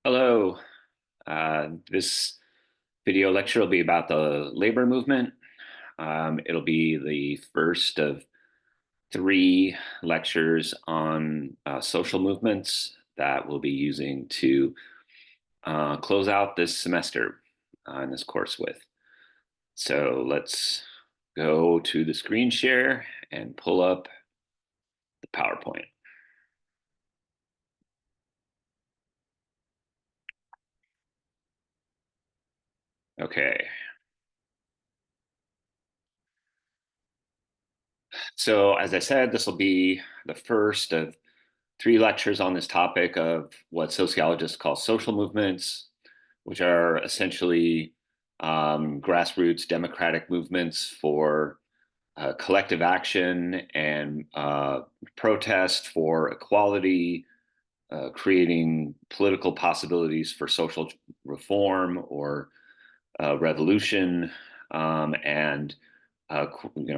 Hello. This video lecture will be about the labor movement. It'll be the first of three lectures on social movements that we'll be using to close out this semester in this course with. So let's go to the screen share and pull up the PowerPoint. Okay. So as I said, this will be the first of three lectures on this topic of what sociologists call social movements, which are essentially grassroots democratic movements for collective action and protest for equality, creating political possibilities for social reform or revolution, and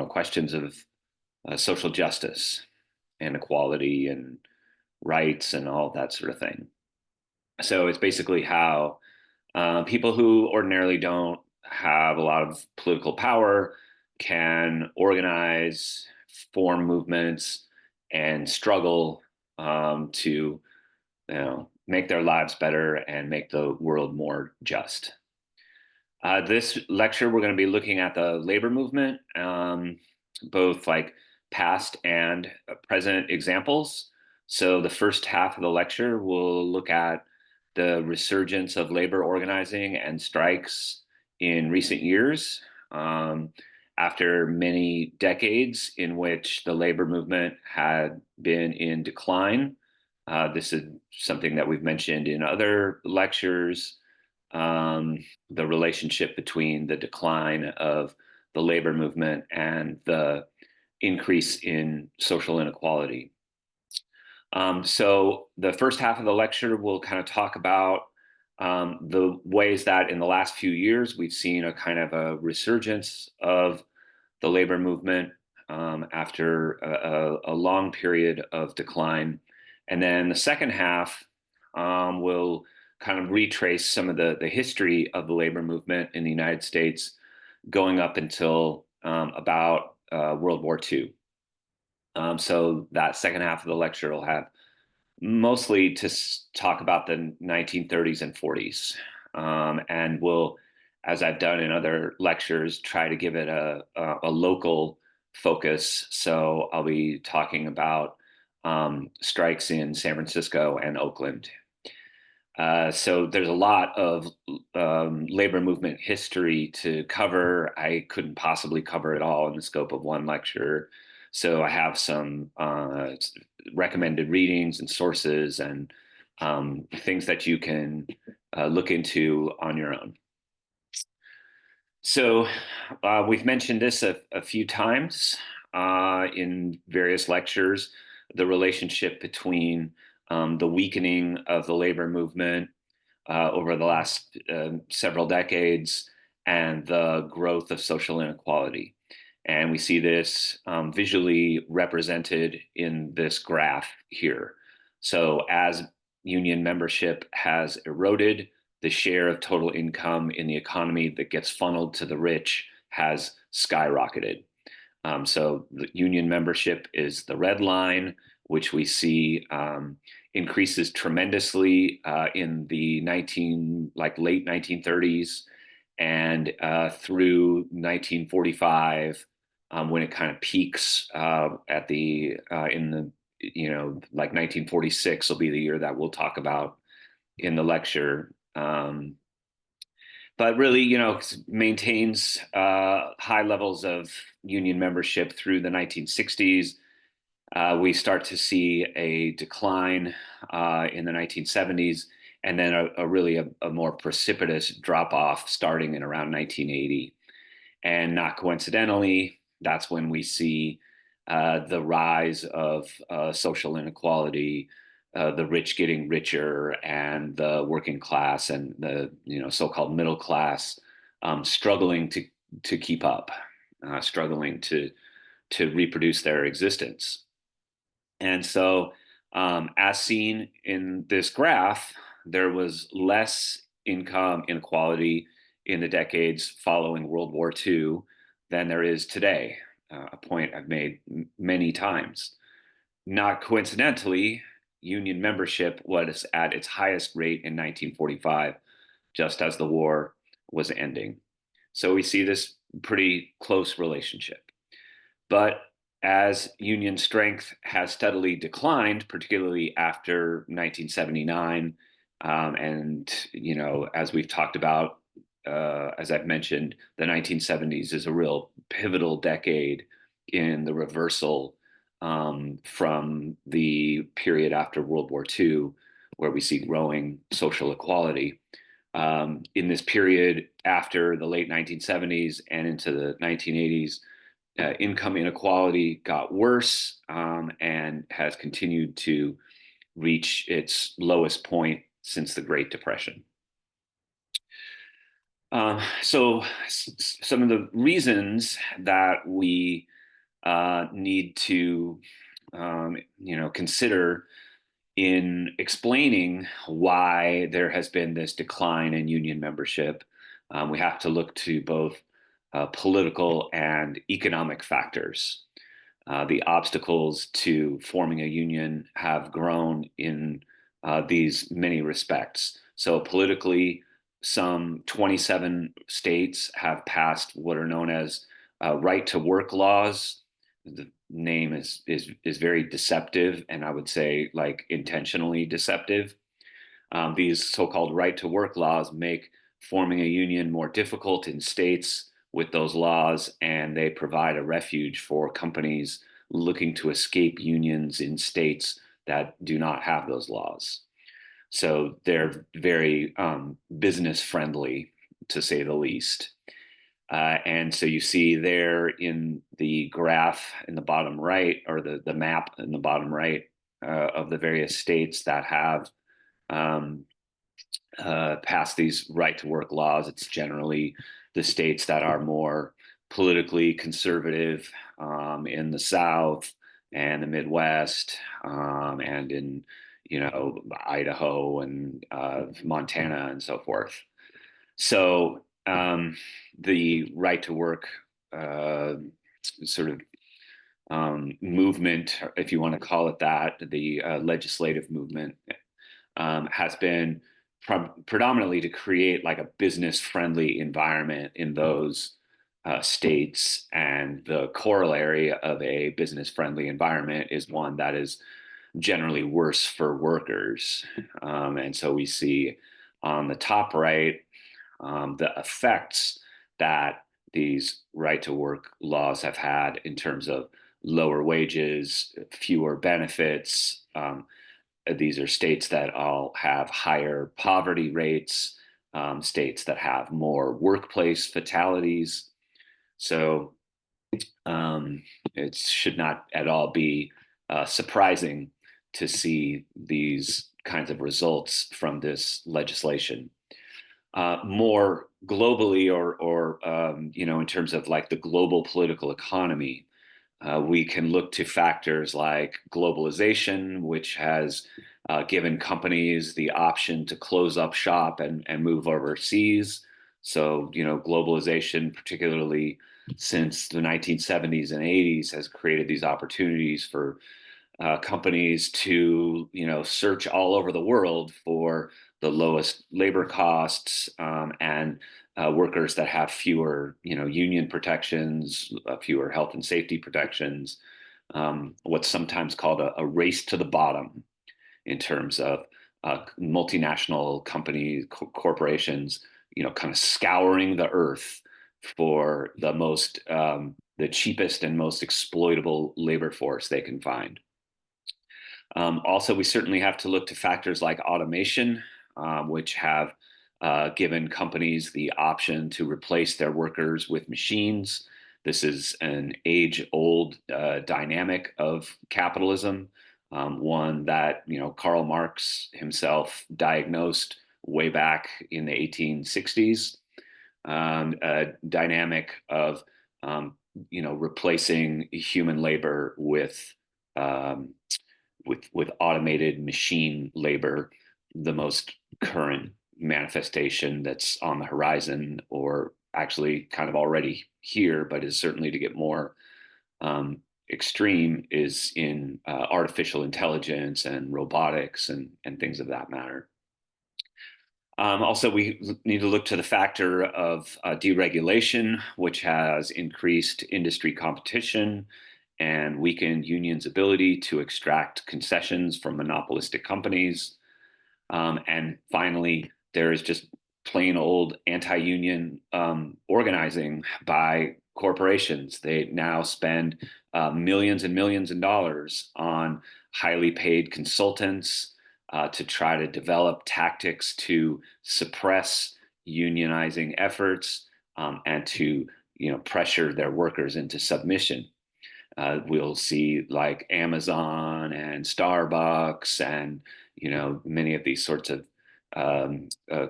questions of social justice and equality and rights and all that sort of thing. So it's basically how people who ordinarily don't have a lot of political power can organize, form movements, and struggle to make their lives better and make the world more just. This lecture, we're going to be looking at the labor movement, both like past and present examples. So the first half of the lecture will look at the resurgence of labor organizing and strikes in recent years, after many decades in which the labor movement had been in decline. This is something that we've mentioned in other lectures, the relationship between the decline of the labor movement and the increase in social inequality. So the first half of the lecture will kind of talk about the ways that in the last few years we've seen a kind of a resurgence of the labor movement after a long period of decline. And then the second half will kind of retrace some of the history of the labor movement in the United States going up until about World War II. So that second half of the lecture will have mostly to talk about the 1930s and 40s. And we'll, as I've done in other lectures, try to give it a local focus. So I'll be talking about strikes in San Francisco and Oakland. So there's a lot of labor movement history to cover. I couldn't possibly cover it all in the scope of one lecture. So I have some recommended readings and sources and things that you can look into on your own. So we've mentioned this a few times in various lectures, the relationship between the weakening of the labor movement over the last several decades and the growth of social inequality. And we see this visually represented in this graph here. So as union membership has eroded, the share of total income in the economy that gets funneled to the rich has skyrocketed. So the union membership is the red line, which we see increases tremendously in the late 1930s and through 1945, when it kind of peaks at the in the like 1946 will be the year that we'll talk about in the lecture. But really, maintains high levels of union membership through the 1960s. We start to see a decline in the 1970s, and then a more precipitous drop off starting in around 1980. And not coincidentally, that's when we see the rise of social inequality, the rich getting richer, and the working class and the so-called middle class struggling to keep up, struggling to reproduce their existence. And so, as seen in this graph, there was less income inequality in the decades following World War II than there is today, a point I've made many times. Not coincidentally, union membership was at its highest rate in 1945, just as the war was ending. So we see this pretty close relationship. But as union strength has steadily declined, particularly after 1979, and as we've talked about, as I've mentioned, the 1970s is a real pivotal decade in the reversal from the period after World War II, where we see growing social equality. In this period after the late 1970s and into the 1980s, income inequality got worse and has continued to reach its lowest point since the Great Depression. So some of the reasons that we need to consider in explaining why there has been this decline in union membership, we have to look to both political and economic factors. The obstacles to forming a union have grown in these many respects. So, politically, some 27 states have passed what are known as right to work laws. The name is very deceptive, and I would say like intentionally deceptive. These so-called right to work laws make forming a union more difficult in states with those laws, and they provide a refuge for companies looking to escape unions in states that do not have those laws. So they're very business friendly, to say the least. And so you see there in the graph in the bottom right, or the map in the bottom right of the various states that have um, passed these right to work laws. It's generally the states that are more politically conservative in the South and the Midwest and in Idaho and Montana and so forth. So the right to work uh, sort of movement, if you want to call it that, the legislative movement has been predominantly to create like a business friendly environment in those states. And the corollary of a business friendly environment is one that is generally worse for workers. And so we see on the top right the effects that these right to work laws have had in terms of lower wages, fewer benefits. These are states that all have higher poverty rates, states that have more workplace fatalities. So um, it should not at all be surprising to see these kinds of results from this legislation. More globally, or in terms of like the global political economy, we can look to factors like globalization, which has given companies the option to close up shop and move overseas. So, globalization, particularly since the 1970s and 80s, has created these opportunities for companies to search all over the world for the lowest labor costs and workers that have fewer union protections, fewer health and safety protections. What's sometimes called a race to the bottom in terms of multinational companies, corporations, kind of scouring the earth for the cheapest and most exploitable labor force they can find. Also, we certainly have to look to factors like automation, which have given companies the option to replace their workers with machines. This is an age-old dynamic of capitalism, one that Karl Marx himself diagnosed way back in the 1860s. A dynamic of replacing human labor with automated machine labor the most current manifestation that's on the horizon, or actually kind of already here, but is certainly to get more um, extreme, is in artificial intelligence and robotics and things of that matter. Also, we need to look to the factor of deregulation, which has increased industry competition and weakened unions' ability to extract concessions from monopolistic companies. And finally, there is just plain old anti-union organizing by corporations. They now spend millions and millions of dollars on highly paid consultants to try to develop tactics to suppress unionizing efforts, and to pressure their workers into submission. We'll see like Amazon and Starbucks and many of these sorts of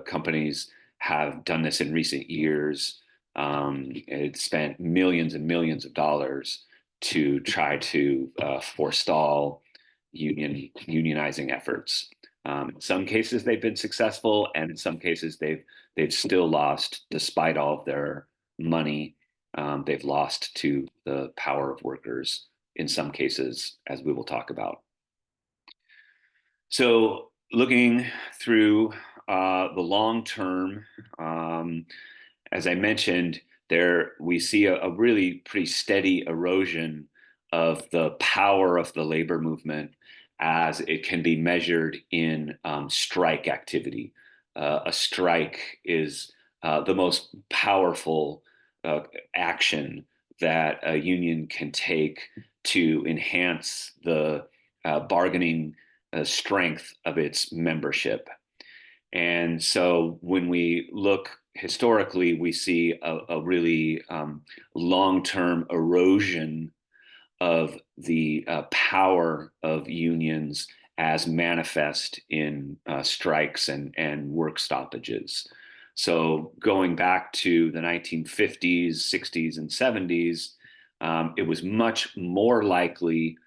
companies have done this in recent years. It spent millions and millions of dollars to try to forestall unionizing efforts. In some cases, they've been successful, and in some cases, they've still lost, despite all of their money. They've lost to the power of workers in some cases, as we will talk about. So, looking through the long term, as I mentioned, there we see a really pretty steady erosion of the power of the labor movement as it can be measured in strike activity. A strike is the most powerful uh, action that a union can take to enhance the bargaining strength of its membership. And so when we look historically, we see a really long-term erosion of the power of unions as manifest in strikes and work stoppages. So going back to the 1950s, 60s, and 70s, it was much more likely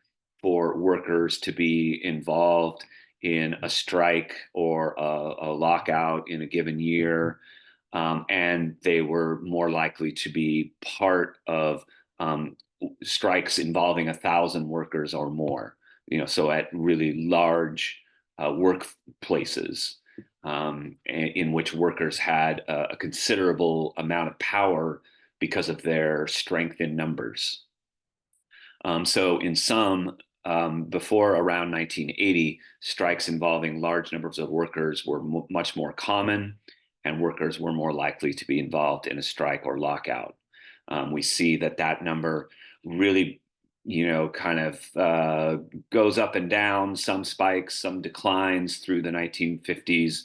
for workers to be involved in a strike or a lockout in a given year. And they were more likely to be part of um, strikes involving 1,000 workers or more, so at really large workplaces, in which workers had a considerable amount of power because of their strength in numbers. So in some, before around 1980, strikes involving large numbers of workers were much more common, and workers were more likely to be involved in a strike or lockout. We see that number really, kind of goes up and down, some spikes, some declines through the 1950s,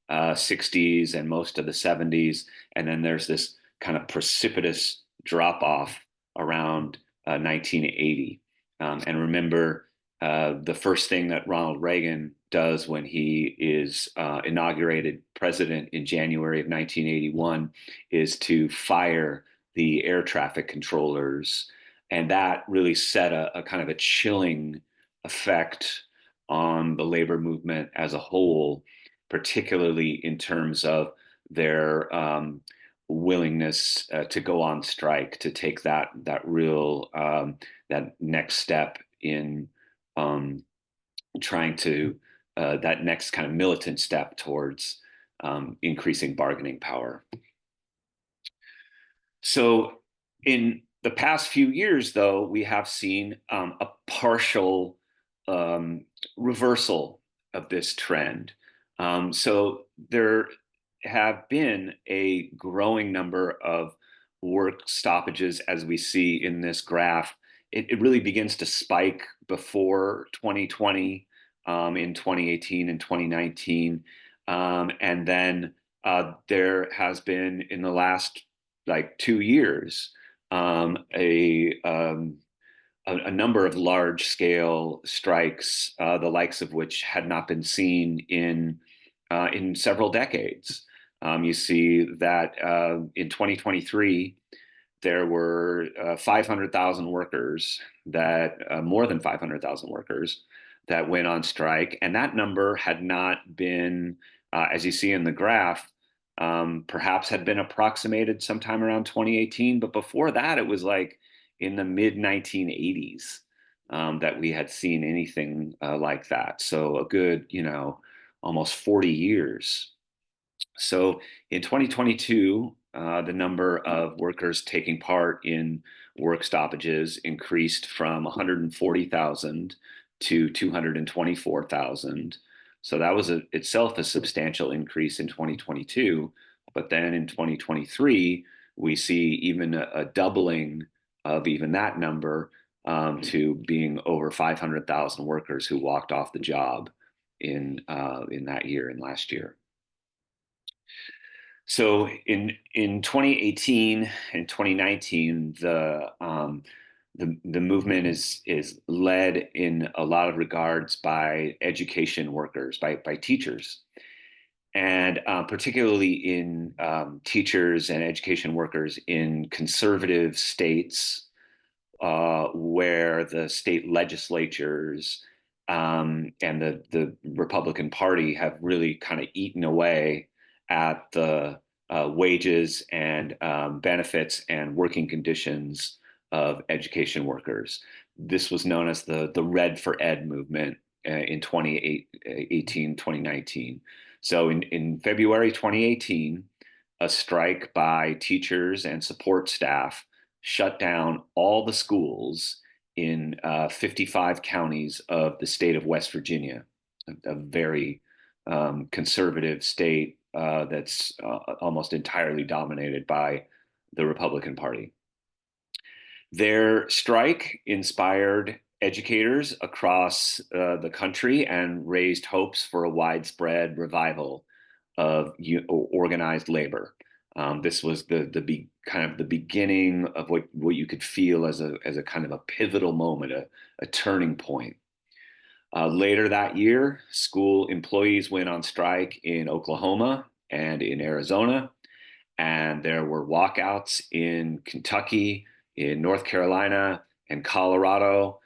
60s, and most of the 70s. And then there's this kind of precipitous drop off around 1980. And remember, the first thing that Ronald Reagan does when he is inaugurated president in January of 1981 is to fire the air traffic controllers. And that really set a kind of a chilling effect on the labor movement as a whole, particularly in terms of their willingness to go on strike, to take that real that next step in trying to that next kind of militant step towards increasing bargaining power. So in the past few years, though, we have seen a partial um, reversal of this trend. So there have been a growing number of work stoppages, as we see in this graph. It really begins to spike before 2020, in 2018 and 2019. And then there has been in the last like 2 years a number of large scale strikes, the likes of which had not been seen in several decades. You see that in 2023, there were 500,000 workers more than 500,000 workers that went on strike, and that number had not been, as you see in the graph, perhaps had been approximated sometime around 2018. But before that, it was like in the mid 1980s that we had seen anything like that. So a good, almost 40 years. So in 2022, the number of workers taking part in work stoppages increased from 140,000 to 224,000. So that was itself a substantial increase in 2022. But then in 2023, we see even a doubling of even that number to being over 500,000 workers who walked off the job in that year, in last year. So in 2018 and 2019, the movement is led in a lot of regards by education workers, by teachers, and particularly in teachers and education workers in conservative states where the state legislatures and the Republican Party have really kind of eaten away at the wages and benefits and working conditions of education workers. This was known as the Red for Ed movement in 2018, 2019. So in February 2018, a strike by teachers and support staff shut down all the schools in 55 counties of the state of West Virginia, a very conservative state that's almost entirely dominated by the Republican Party. Their strike inspired educators across the country and raised hopes for a widespread revival of organized labor. This was the kind of the beginning of what you could feel as a kind of a pivotal moment, a turning point. Later that year, school employees went on strike in Oklahoma and in Arizona, and there were walkouts in Kentucky, in North Carolina, and Colorado,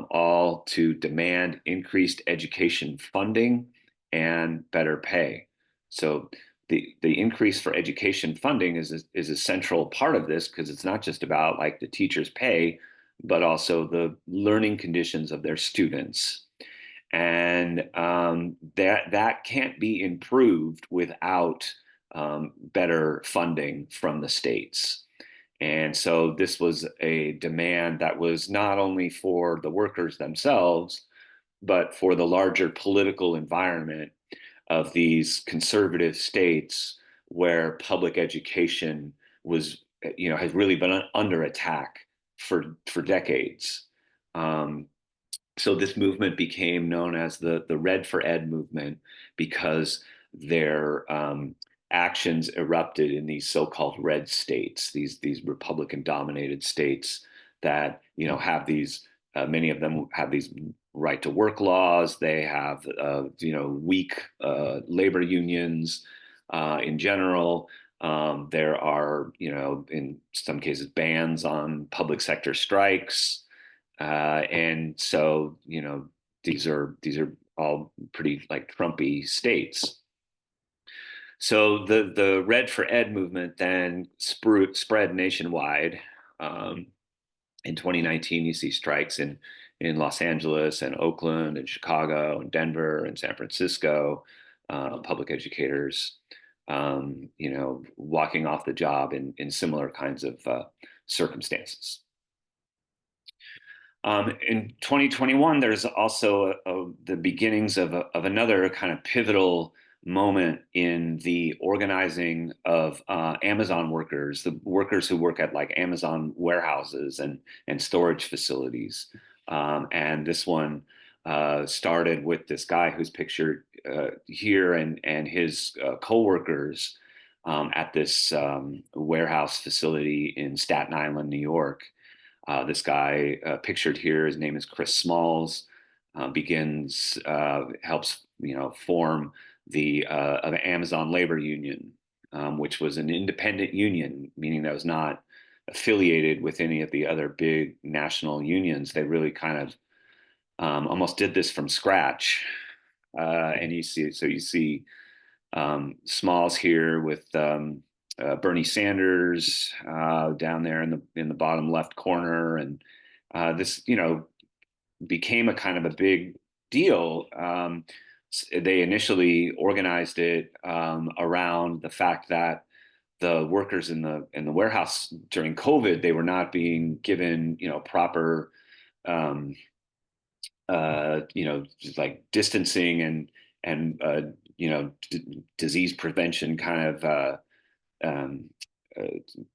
all to demand increased education funding and better pay. So the increase for education funding is a central part of this, because it's not just about like the teachers' pay, but also the learning conditions of their students. And that can't be improved without better funding from the states. And so this was a demand that was not only for the workers themselves, but for the larger political environment of these conservative states where public education was, has really been under attack for decades. So this movement became known as the Red for Ed movement, because their actions erupted in these so-called red states, these Republican-dominated states that have these. Many of them have these right to work laws. They have weak labor unions in general. There are in some cases bans on public sector strikes. And so, these are all pretty like Trumpy states. So the Red for Ed movement then spread nationwide. In 2019, you see strikes in Los Angeles and Oakland and Chicago and Denver and San Francisco, public educators, walking off the job in similar kinds of circumstances. In 2021, there's also the beginnings of another kind of pivotal moment in the organizing of Amazon workers, the workers who work at like Amazon warehouses and storage facilities. And this one started with this guy who's pictured here and his co-workers at this warehouse facility in Staten Island, New York. This guy pictured here, his name is Chris Smalls, helps form the Amazon Labor Union, which was an independent union, meaning that was not affiliated with any of the other big national unions. They really kind of almost did this from scratch. And you see Smalls here with Bernie Sanders down there in the bottom left corner, and this became a kind of a big deal. They initially organized it around the fact that the workers in the warehouse during COVID, they were not being given proper just like distancing and disease prevention kind of um, uh,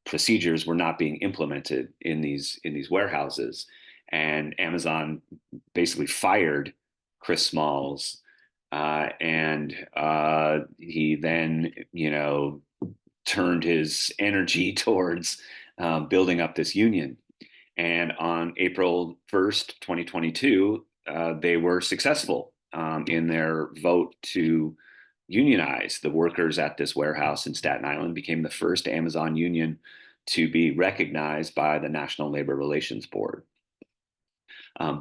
procedures were not being implemented in these warehouses, and Amazon basically fired Chris Smalls, and he then turned his energy towards building up this union. And on April 1st, 2022, they were successful in their vote to unionize. The workers at this warehouse in Staten Island became the first Amazon union to be recognized by the National Labor Relations Board.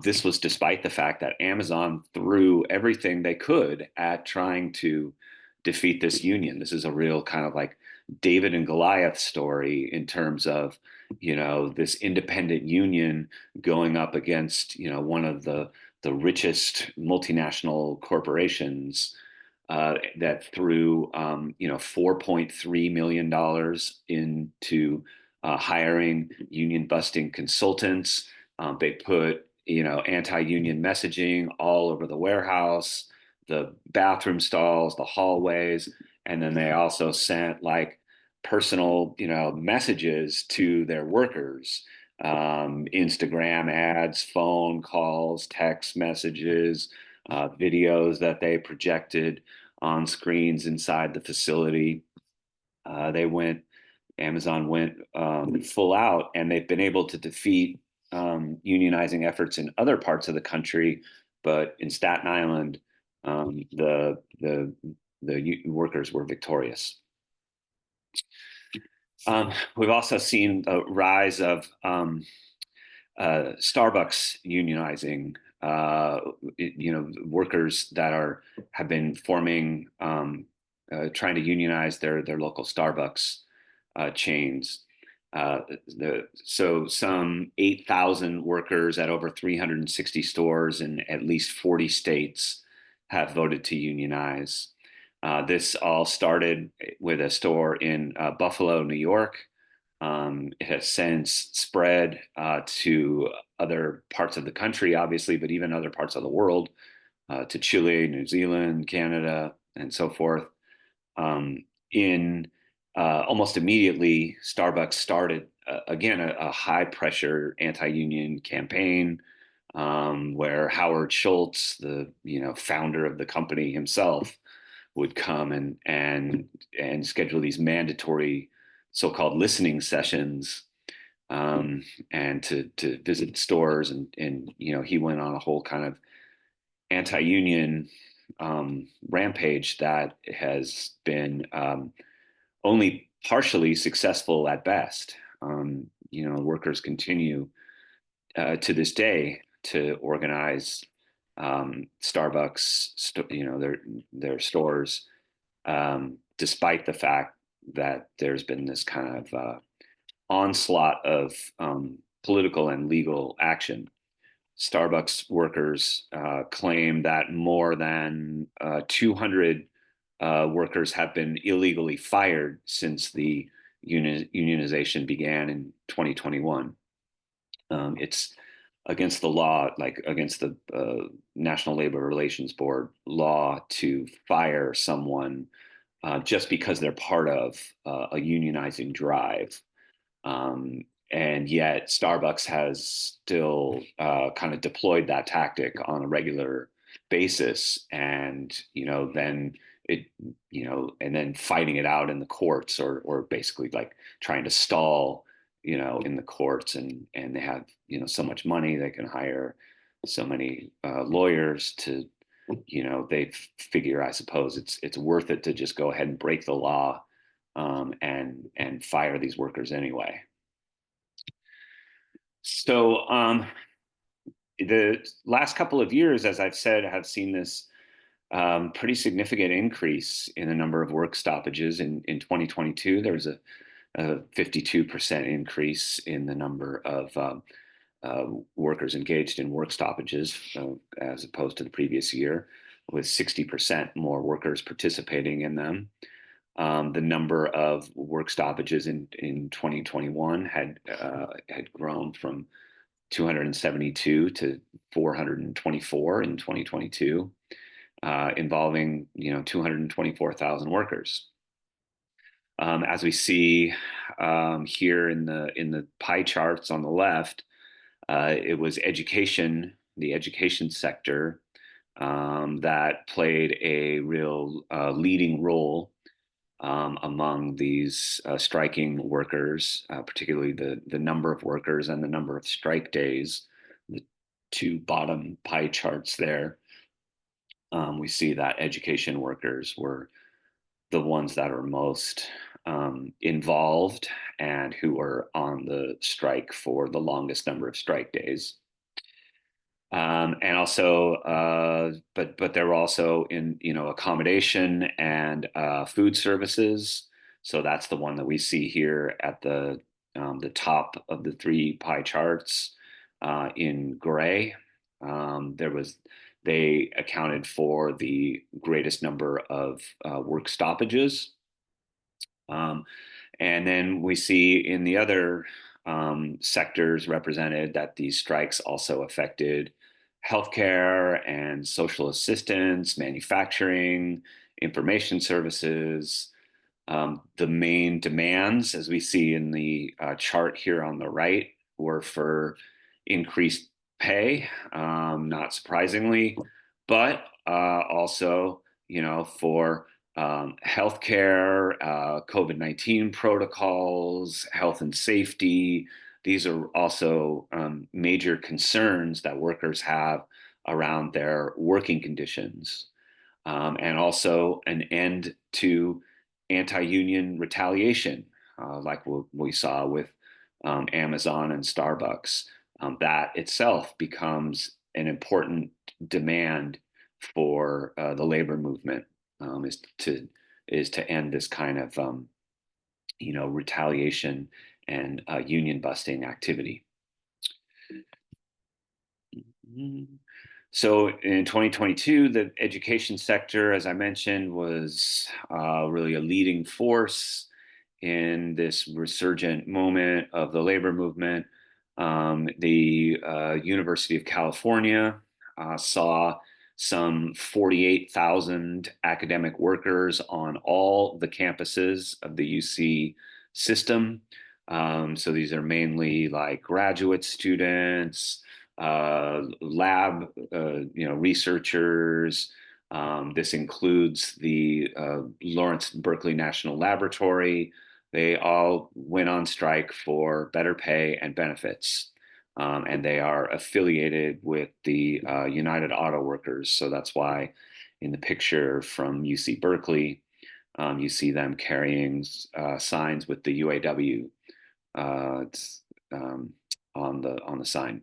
This was despite the fact that Amazon threw everything they could at trying to defeat this union. This is a real kind of like David and Goliath story in terms of, this independent union going up against, one of the richest multinational corporations that threw, $4.3 million into hiring union busting consultants. They put, anti-union messaging all over the warehouse, the bathroom stalls, the hallways, and then they also sent like personal, messages to their workers, Instagram ads, phone calls, text messages, videos that they projected on screens inside the facility. They went, Amazon went full out, and they've been able to defeat unionizing efforts in other parts of the country, but in Staten Island, the workers were victorious. We've also seen a rise of Starbucks unionizing. Workers that have been forming, trying to unionize their local Starbucks chains. So some 8,000 workers at over 360 stores in at least 40 states have voted to unionize. This all started with a store in Buffalo, New York. It has since spread to other parts of the country, obviously, but even other parts of the world, to Chile, New Zealand, Canada, and so forth. In Almost immediately, Starbucks started again a high pressure anti-union campaign, where Howard Schultz, the founder of the company himself, would come and schedule these mandatory so-called listening sessions, and to visit stores, and he went on a whole kind of anti-union rampage that has been only partially successful at best. Workers continue to this day to organize Starbucks, their stores, despite the fact that there's been this kind of onslaught of political and legal action. Starbucks workers claim that more than 200 workers have been illegally fired since the unionization began in 2021. It's against the law, like against the National Labor Relations Board law, to fire someone just because they're part of a unionizing drive. And yet Starbucks has still kind of deployed that tactic on a regular basis, and then and then fighting it out in the courts, or basically like trying to stall in the courts, and they have so much money they can hire so many lawyers to they figure, I suppose, it's worth it to just go ahead and break the law, and fire these workers anyway. So the last couple of years, as I've said, have seen this pretty significant increase in the number of work stoppages. In 2022, there was a 52% increase in the number of uh, workers engaged in work stoppages as opposed to the previous year, with 60% more workers participating in them. The number of work stoppages in 2021 had grown from 272 to 424 in 2022, involving 224,000 workers. As we see here in the pie charts on the left, it was the education sector, that played a real leading role among these striking workers, particularly the number of workers and the number of strike days. The two bottom pie charts there, we see that education workers were the ones that are most involved and who were on the strike for the longest number of strike days. And also, but there were also in accommodation and food services. So that's the one that we see here at the top of the three pie charts in gray. There was They accounted for the greatest number of work stoppages. Um, and then we see in the other sectors represented that these strikes also affected healthcare and social assistance, manufacturing, information services. The main demands, as we see in the chart here on the right, were for increased pay, not surprisingly, but also, for healthcare, COVID-19 protocols, health and safety. These are also major concerns that workers have around their working conditions, and also an end to anti-union retaliation, like we saw with Amazon and Starbucks. That itself becomes an important demand for the labor movement, is to end this kind of retaliation and union busting activity. So in 2022, the education sector, as I mentioned, was really a leading force in this resurgent moment of the labor movement. The University of California saw some 48,000 academic workers on all the campuses of the UC system. So these are mainly like graduate students, lab, researchers. This includes the Lawrence Berkeley National Laboratory. They all went on strike for better pay and benefits. And they are affiliated with the United Auto Workers. So that's why in the picture from UC Berkeley, you see them carrying signs with the UAW on the sign.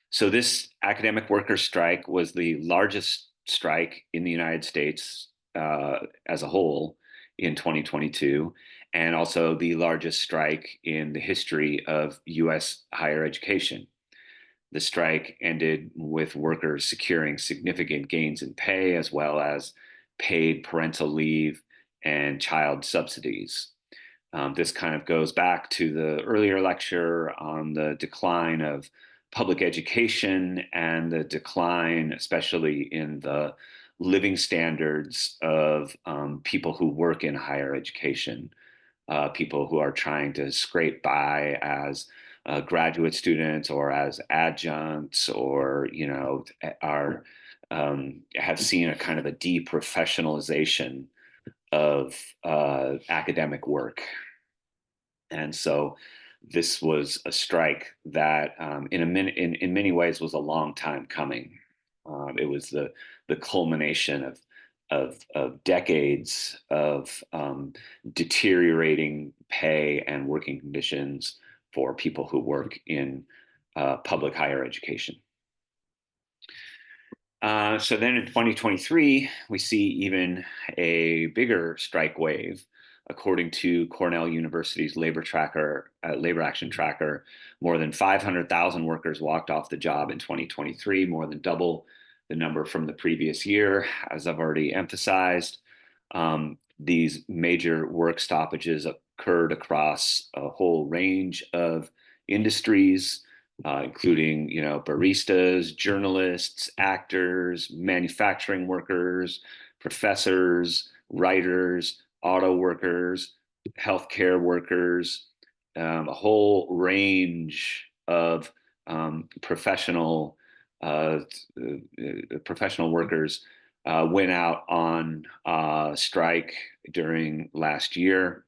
So this academic workers strike was the largest strike in the United States as a whole in 2022, and also the largest strike in the history of US higher education. The strike ended with workers securing significant gains in pay, as well as paid parental leave and child subsidies. This kind of goes back to the earlier lecture on the decline of public education and the decline, especially in the living standards of people who work in higher education, people who are trying to scrape by as graduate students or as adjuncts, or are have seen a kind of a deprofessionalization of academic work. And so this was a strike that in many ways was a long time coming. It was the culmination of decades of deteriorating pay and working conditions for people who work in public higher education. So then in 2023, we see even a bigger strike wave. According to Cornell University's Labor Action Tracker, more than 500,000 workers walked off the job in 2023, more than double the number from the previous year. As I've already emphasized, these major work stoppages occurred across a whole range of industries, including baristas, journalists, actors, manufacturing workers, professors, writers, auto workers, healthcare workers, a whole range of professional professional workers went out on strike during last year,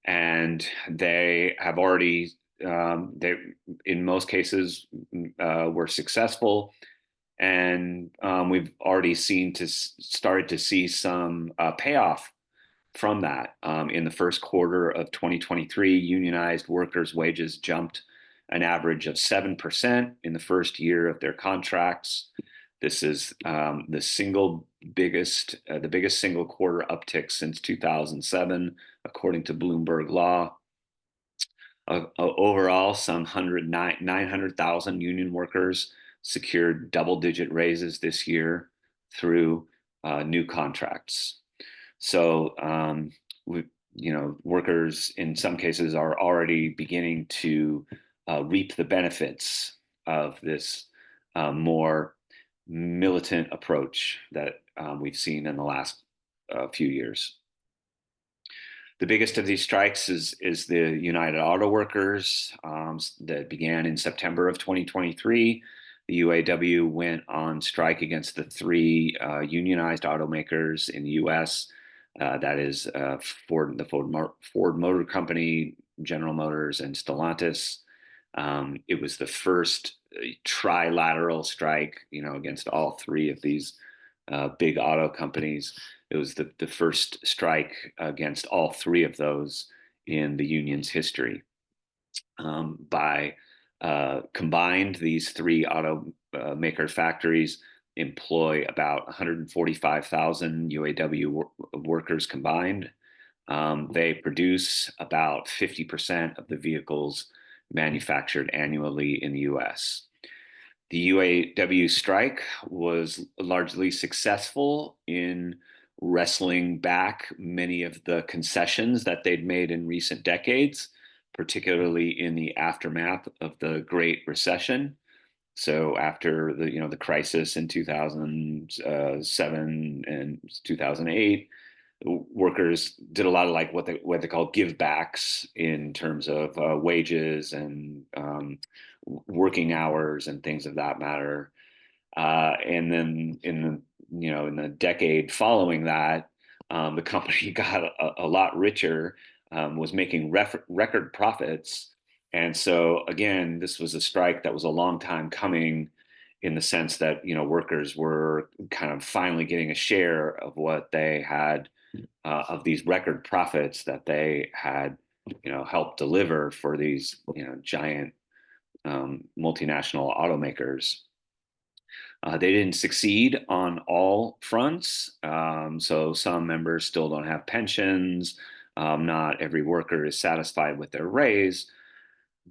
and they have already they in most cases were successful, and we've already started to see some payoff from that. In the first quarter of 2023, unionized workers' wages jumped an average of 7% in the first year of their contracts. This is the biggest single quarter uptick since 2007, according to Bloomberg Law. Overall, some 900,000 union workers secured double-digit raises this year through new contracts. So, workers in some cases are already beginning to reap the benefits of this more militant approach that we've seen in the last few years. The biggest of these strikes is the United Auto Workers that began in September of 2023. The UAW went on strike against the three unionized automakers in the U.S. That is Ford, the Ford Motor Company, General Motors, and Stellantis. It was the first trilateral strike, against all three of these big auto companies. It was the first strike against all three of those in the union's history. By combined, these three automaker factories employ about 145,000 UAW workers combined. They produce about 50% of the vehicles manufactured annually in the US. The UAW strike was largely successful in wrestling back many of the concessions that they'd made in recent decades, particularly in the aftermath of the Great Recession. So after the crisis in 2007 and 2008, workers did a lot of like what they call give backs in terms of wages and working hours and things of that matter. And then in the decade following that, the company got a lot richer, was making record profits. And so again, this was a strike that was a long time coming, in the sense that workers were kind of finally getting a share of what they had, of these record profits that they had helped deliver for these giant multinational automakers. They didn't succeed on all fronts. So some members still don't have pensions. Not every worker is satisfied with their raise.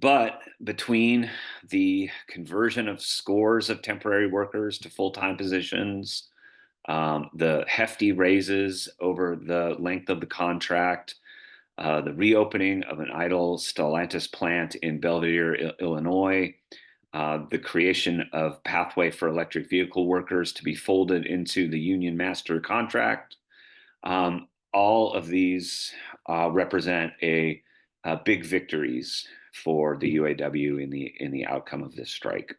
But between the conversion of scores of temporary workers to full-time positions, the hefty raises over the length of the contract, the reopening of an idle Stellantis plant in Belvidere, Illinois, the creation of Pathway for Electric Vehicle Workers to be folded into the union master contract. All of these represent a big victories for the UAW in the outcome of this strike.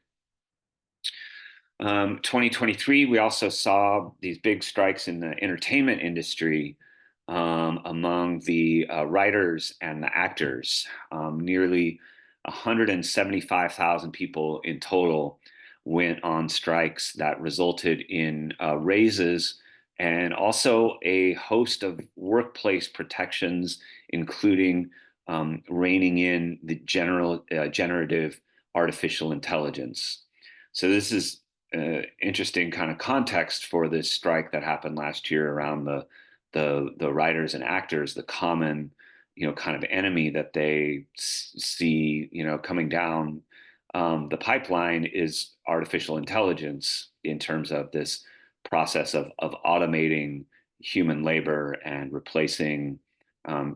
2023, we also saw these big strikes in the entertainment industry among the writers and the actors. Nearly 175,000 people in total went on strikes that resulted in raises and also a host of workplace protections, including reining in the generative artificial intelligence. So this is interesting kind of context for this strike that happened last year around the writers and actors, the common, kind of enemy that they see, coming down the pipeline is artificial intelligence in terms of this process of automating human labor and replacing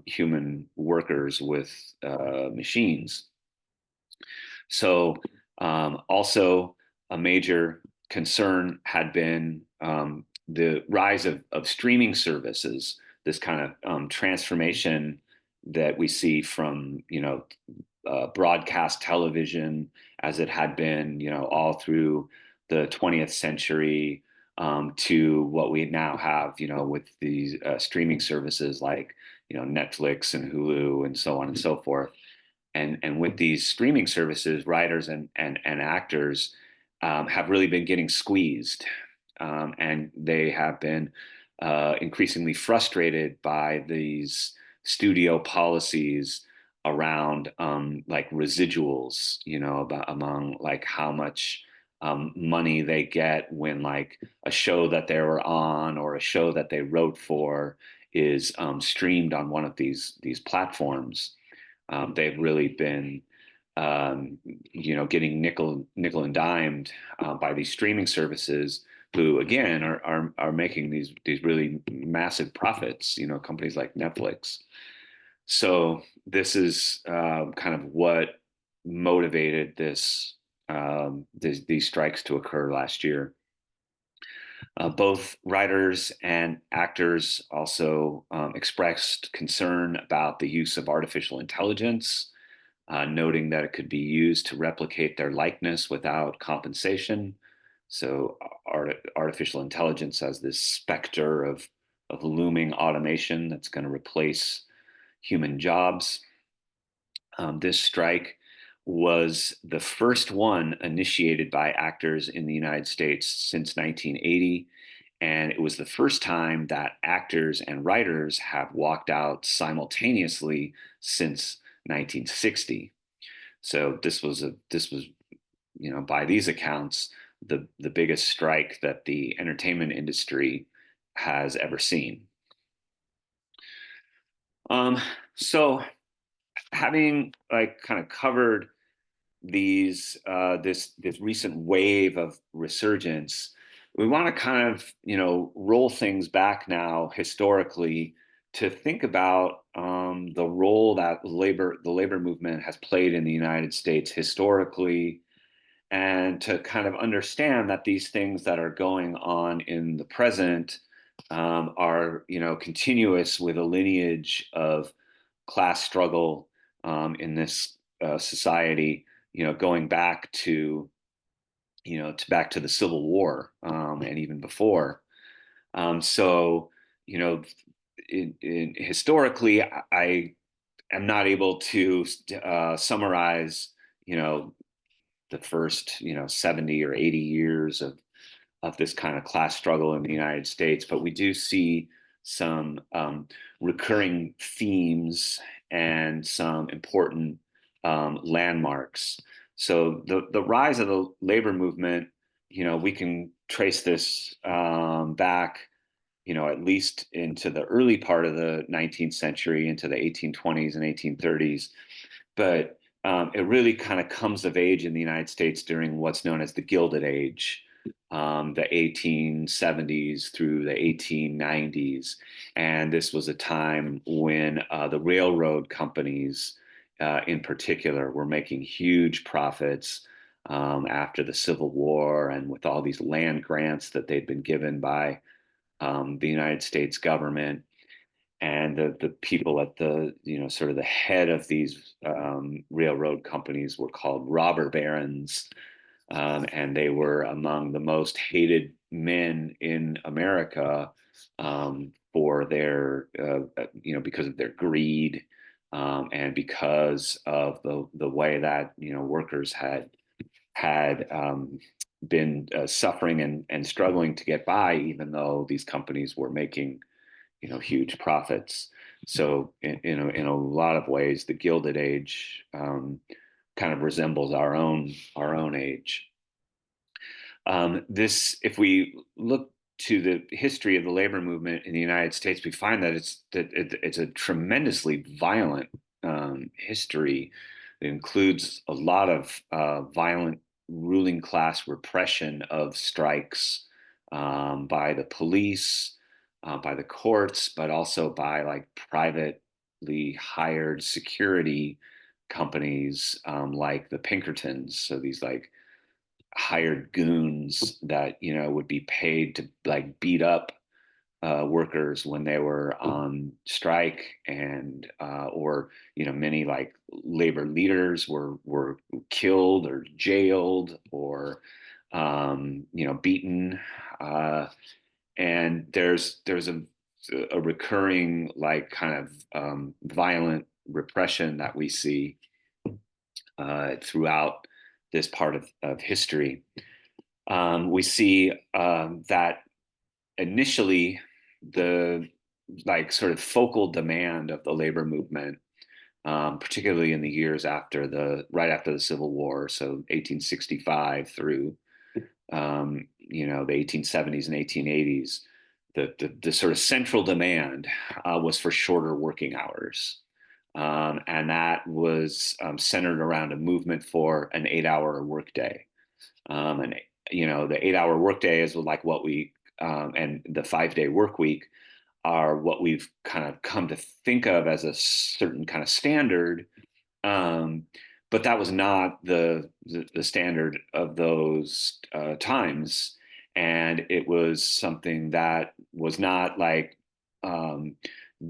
human workers with machines. So, also a major concern had been the rise of streaming services, this kind of transformation that we see from, broadcast television as it had been, all through the 20th century, to what we now have, with these streaming services like, Netflix and Hulu and so on and so forth. And with these streaming services, writers and actors have really been getting squeezed, and they have been increasingly frustrated by these studio policies around like residuals, about among like how much money they get when like a show that they were on or a show that they wrote for is streamed on one of these platforms. They've really been, getting nickel and dimed by these streaming services, who again are making these really massive profits. Companies like Netflix. So this is kind of what motivated these strikes to occur last year. Both writers and actors also expressed concern about the use of artificial intelligence, noting that it could be used to replicate their likeness without compensation. So, artificial intelligence as this specter of looming automation that's going to replace human jobs. This strike was the first one initiated by actors in the United States since 1980. And it was the first time that actors and writers have walked out simultaneously since 1960. So this was, by these accounts, the biggest strike that the entertainment industry has ever seen. So having like kind of covered this recent wave of resurgence, we want to kind of roll things back now historically to think about the role that the labor movement has played in the United States historically, and to kind of understand that these things that are going on in the present are continuous with a lineage of class struggle in this society, going back to back to the Civil War, and even before. So, historically, I am not able to summarize, the first 70 or 80 years of this kind of class struggle in the United States, but we do see some recurring themes and some important landmarks. So the rise of the labor movement, we can trace this back, at least into the early part of the 19th century, into the 1820s and 1830s. But it really kind of comes of age in the United States during what's known as the Gilded Age, the 1870s through the 1890s. And this was a time when the railroad companies, in particular, were making huge profits after the Civil War, and with all these land grants that they'd been given by the United States government. And the people at the sort of the head of these railroad companies were called robber barons, and they were among the most hated men in America for their because of their greed, and because of the way that workers had been suffering and struggling to get by, even though these companies were making huge profits. So in a lot of ways, the Gilded Age kind of resembles our own age. If we look to the history of the labor movement in the United States, we find that it's a tremendously violent history. It includes a lot of violent ruling class repression of strikes by the police, by the courts, but also by like privately hired security companies like the Pinkertons. So these like hired goons that would be paid to like beat up workers when they were on strike, and or many like labor leaders were killed or jailed or beaten, uh, and there's a recurring like kind of violent repression that we see throughout this part of history. We see that initially the like sort of focal demand of the labor movement, particularly in the years after right after the Civil War, so 1865 through the 1870s and 1880s, the sort of central demand was for shorter working hours. And that was centered around a movement for an 8-hour workday. And the 8-hour workday is like what we and the 5-day work week are what we've kind of come to think of as a certain kind of standard. Um, but that was not the standard of those times, and it was something that was not like um,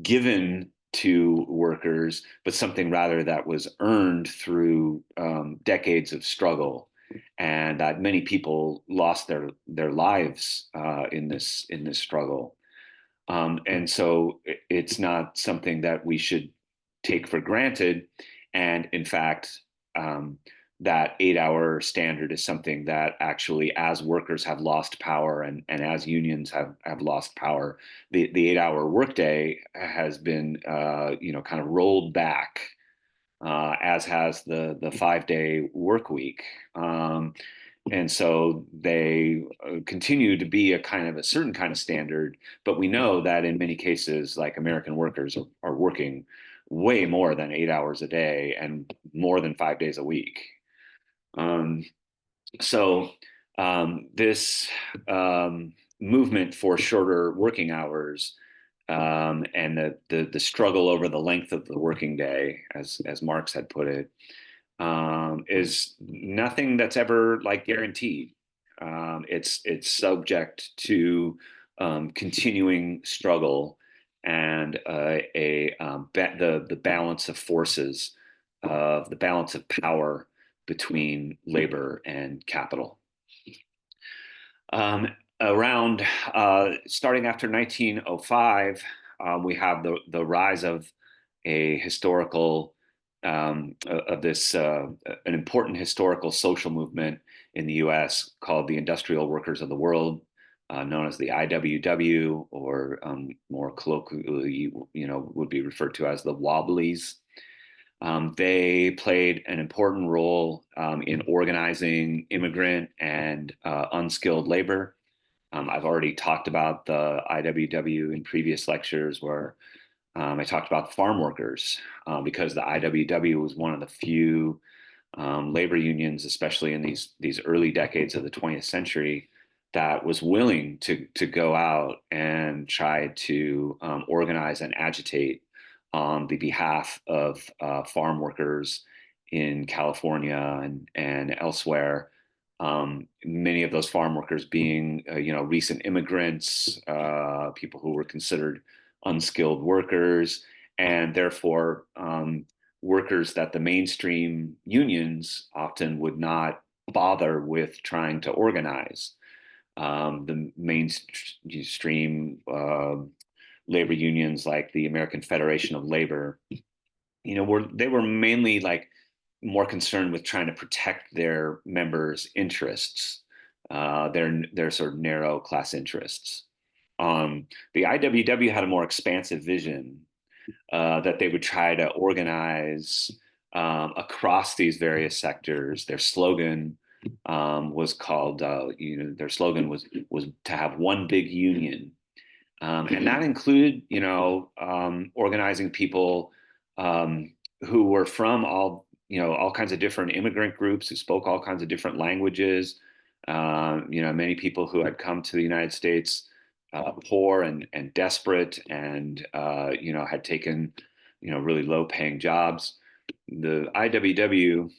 given to workers, but something rather that was earned through decades of struggle, and that many people lost their lives in this struggle. And so it's not something that we should take for granted. And in fact, that 8-hour standard is something that actually, as workers have lost power and as unions have lost power, the 8-hour workday has been, kind of rolled back, as has the 5-day work week. And so they continue to be a certain kind of standard, but we know that in many cases, like American workers are working way more than 8 hours a day and more than 5 days a week. Um, so this movement for shorter working hours, and the struggle over the length of the working day, as Marx had put it, is nothing that's ever like guaranteed. It's subject to continuing struggle and the balance of forces, of the balance of power between labor and capital. Around Starting after 1905, we have the rise of a historical of this an important historical social movement in the U.S. called the Industrial Workers of the World, known as the IWW, or more colloquially, would be referred to as the Wobblies. They played an important role in organizing immigrant and unskilled labor. I've already talked about the IWW in previous lectures, where I talked about farm workers, because the IWW was one of the few labor unions, especially in these early decades of the 20th century, that was willing to go out and try to organize and agitate on the behalf of farm workers in California and elsewhere. Many of those farm workers being, recent immigrants, people who were considered unskilled workers, and therefore workers that the mainstream unions often would not bother with trying to organize. The mainstream labor unions, like the American Federation of Labor, they were mainly like more concerned with trying to protect their members' interests, their sort of narrow class interests. The IWW had a more expansive vision, that they would try to organize across these various sectors. Their slogan was called, their slogan was to have one big union. And that included, organizing people who were from all kinds of different immigrant groups who spoke all kinds of different languages. Many people who had come to the United States poor and desperate, and had taken really low-paying jobs. The IWW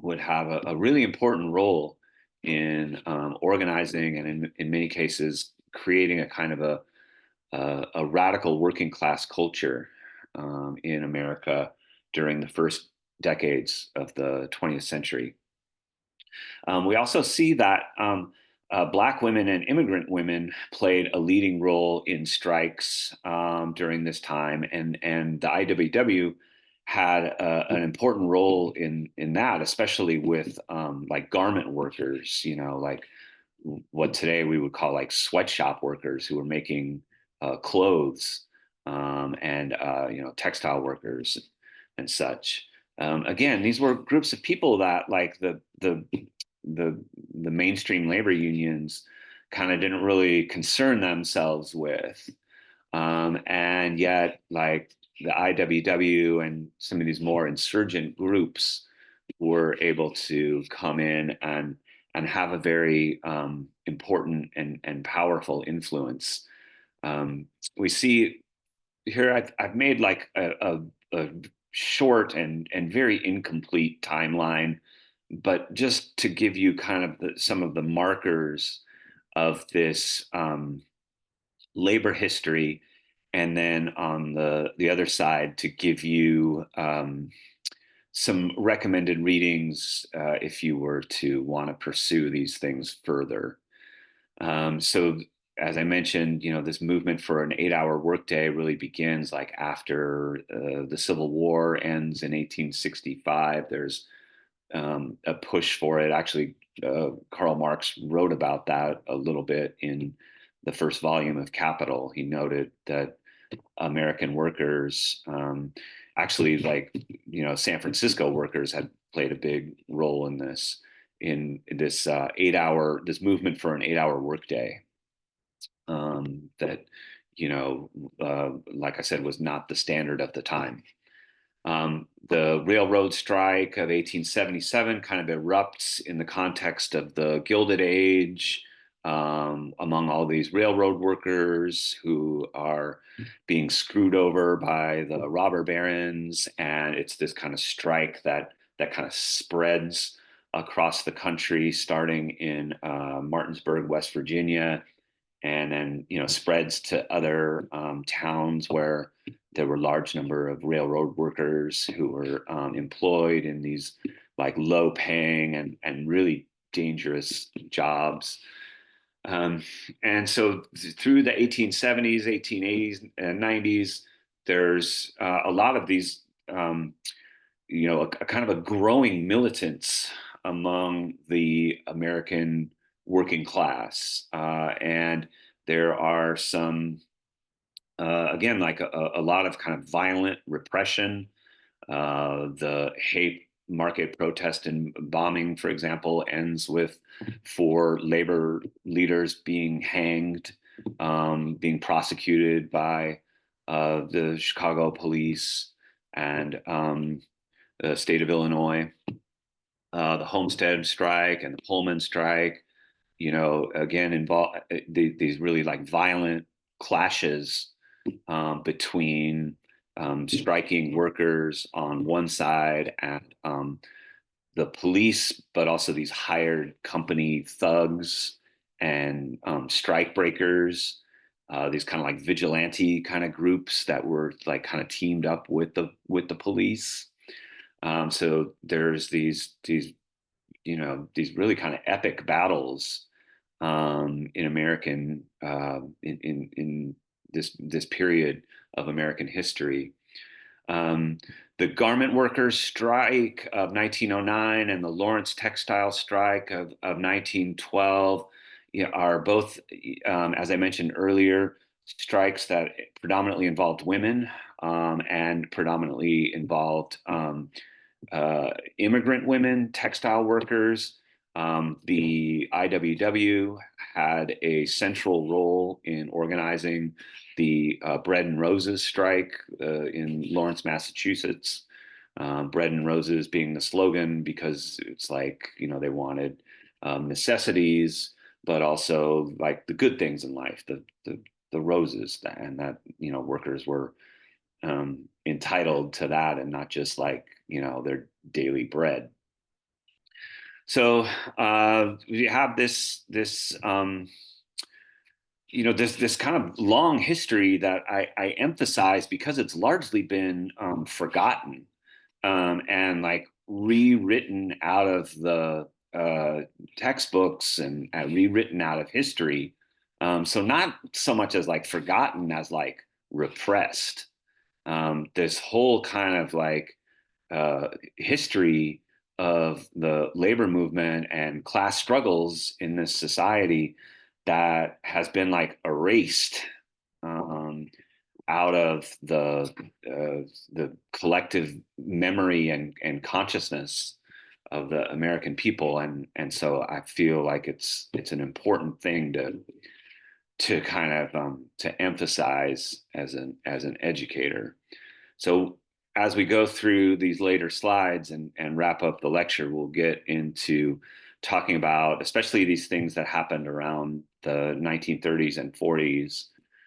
would have a really important role in organizing and in many cases creating a kind of a radical working class culture in America during the first decades of the 20th century. We also see that Black women and immigrant women played a leading role in strikes during this time, and the IWW had an important role in that, especially with like garment workers, like what today we would call like sweatshop workers who were making clothes, and textile workers and such. Again, these were groups of people that like the the mainstream labor unions kind of didn't really concern themselves with. And yet, like the IWW and some of these more insurgent groups were able to come in and have a very important and powerful influence. We see here I've made like a short and very incomplete timeline, but just to give you kind of some of the markers of this labor history, and then on the other side to give you some recommended readings if you were to want to pursue these things further. So as I mentioned, this movement for an 8-hour workday really begins like after the Civil War ends in 1865. There's a push for it. Actually, Karl Marx wrote about that a little bit in the first volume of Capital. He noted that American workers, actually, like San Francisco workers, had played a big role in this 8-hour this movement for an 8-hour workday. That like I said, was not the standard of the time. The railroad strike of 1877 kind of erupts in the context of the Gilded Age, among all these railroad workers who are being screwed over by the robber barons. And it's this kind of strike that kind of spreads across the country, starting in Martinsburg, West Virginia, and then spreads to other towns where there were large number of railroad workers who were employed in these like low paying and really dangerous jobs. And so through the 1870s, 1880s, and 90s, there's a lot of these, a kind of a growing militance among the American working class. And there are some, again, like a lot of kind of violent repression. The Haymarket protest and bombing, for example, ends with 4 labor leaders being hanged, being prosecuted by the Chicago police and the state of Illinois. The Homestead strike and the Pullman strike, again, involve these really like violent clashes between striking workers on one side and the police, but also these hired company thugs and strike breakers, these kind of like vigilante kind of groups that were like kind of teamed up with the police. So there's these really kind of epic battles in American in this period of American history. The garment workers strike of 1909 and the Lawrence textile strike of 1912 are both, as I mentioned earlier, strikes that predominantly involved women and predominantly involved immigrant women, textile workers. The IWW had a central role in organizing the Bread and Roses strike in Lawrence, Massachusetts. Bread and Roses being the slogan because it's like, they wanted necessities, but also like the good things in life, the roses, and that, workers were entitled to that and not just like, their daily bread. So we have this kind of long history that I emphasize because it's largely been forgotten and like rewritten out of the textbooks and rewritten out of history. So not so much as like forgotten as like repressed. This whole kind of like history of the labor movement and class struggles in this society that has been like erased um, out of the collective memory and consciousness of the American people, and so I feel like it's an important thing to kind of to emphasize as an educator. So as we go through these later slides and wrap up the lecture, we'll get into talking about especially these things that happened around the 1930s and 40s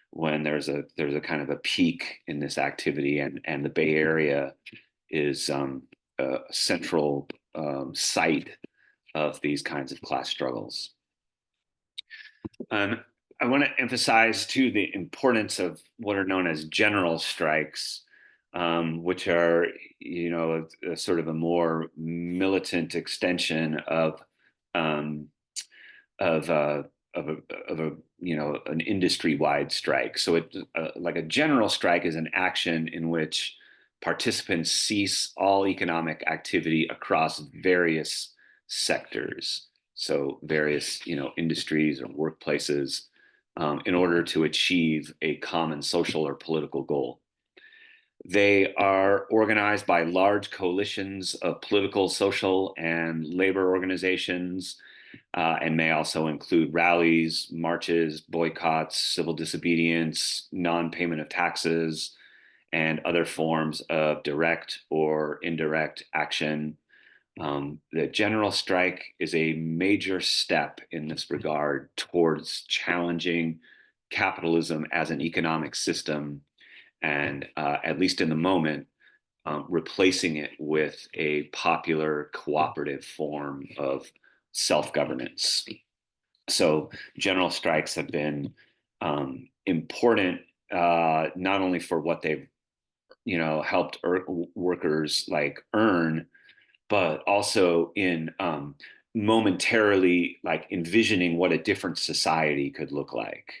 when there's a kind of a peak in this activity, and the Bay Area is a central site of these kinds of class struggles. I want to emphasize too the importance of what are known as general strikes, which are, a sort of a more militant extension um, of uh, of a an industry-wide strike. So it like a general strike is an action in which participants cease all economic activity across various sectors. So various industries or workplaces in order to achieve a common social or political goal. They are organized by large coalitions of political, social, and labor organizations, and may also include rallies, marches, boycotts, civil disobedience, non payment of taxes, and other forms of direct or indirect action. The general strike is a major step in this regard towards challenging capitalism as an economic system and at least in the moment, replacing it with a popular cooperative form of self-governance. So general strikes have been important not only for what they've helped workers like earn, but also in momentarily like envisioning what a different society could look like.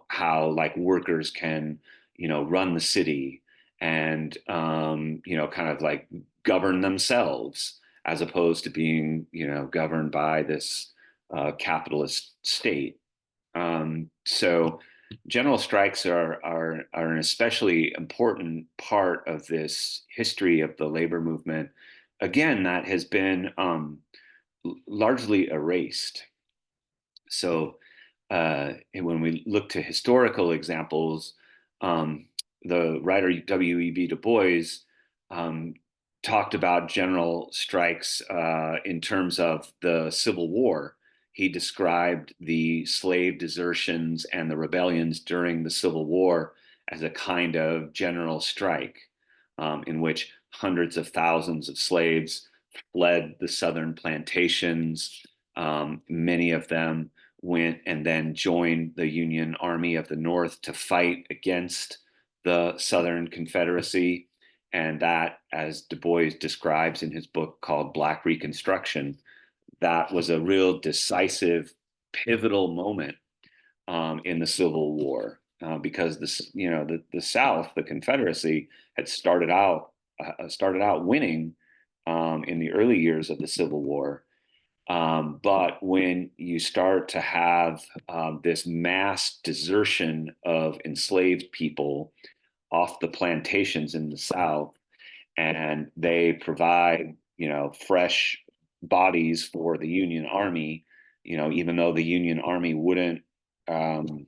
How like workers can run the city and kind of like govern themselves as opposed to being governed by this capitalist state. So general strikes are an especially important part of this history of the labor movement, again, that has been largely erased. So and when we look to historical examples, the writer W.E.B. Du Bois um, talked about general strikes in terms of the Civil War. He described the slave desertions and the rebellions during the Civil War as a kind of general strike in which hundreds of thousands of slaves fled the southern plantations. Many of them went and then joined the Union Army of the North to fight against the Southern Confederacy. And that, as Du Bois describes in his book called Black Reconstruction, that was a real decisive, pivotal moment in the Civil War because the South, the Confederacy, had started out winning in the early years of the Civil War. But when you start to have this mass desertion of enslaved people off the plantations in the South, and they provide, fresh bodies for the Union Army, even though the Union Army wouldn't um,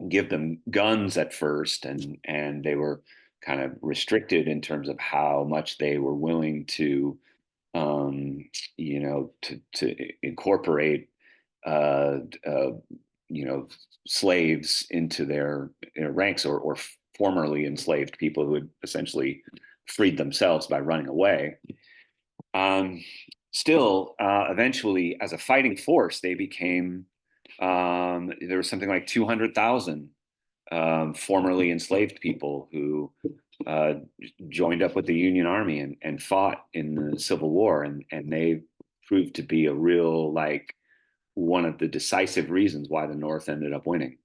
give them guns at first, and they were kind of restricted in terms of how much they were willing to to incorporate uh, uh, you know slaves into their ranks, or formerly enslaved people who had essentially freed themselves by running away. um, Still, eventually, as a fighting force, they became there was something like 200,000 formerly enslaved people who uh, joined up with the Union Army and fought in the Civil War, and they proved to be a real, like, one of the decisive reasons why the North ended up winning.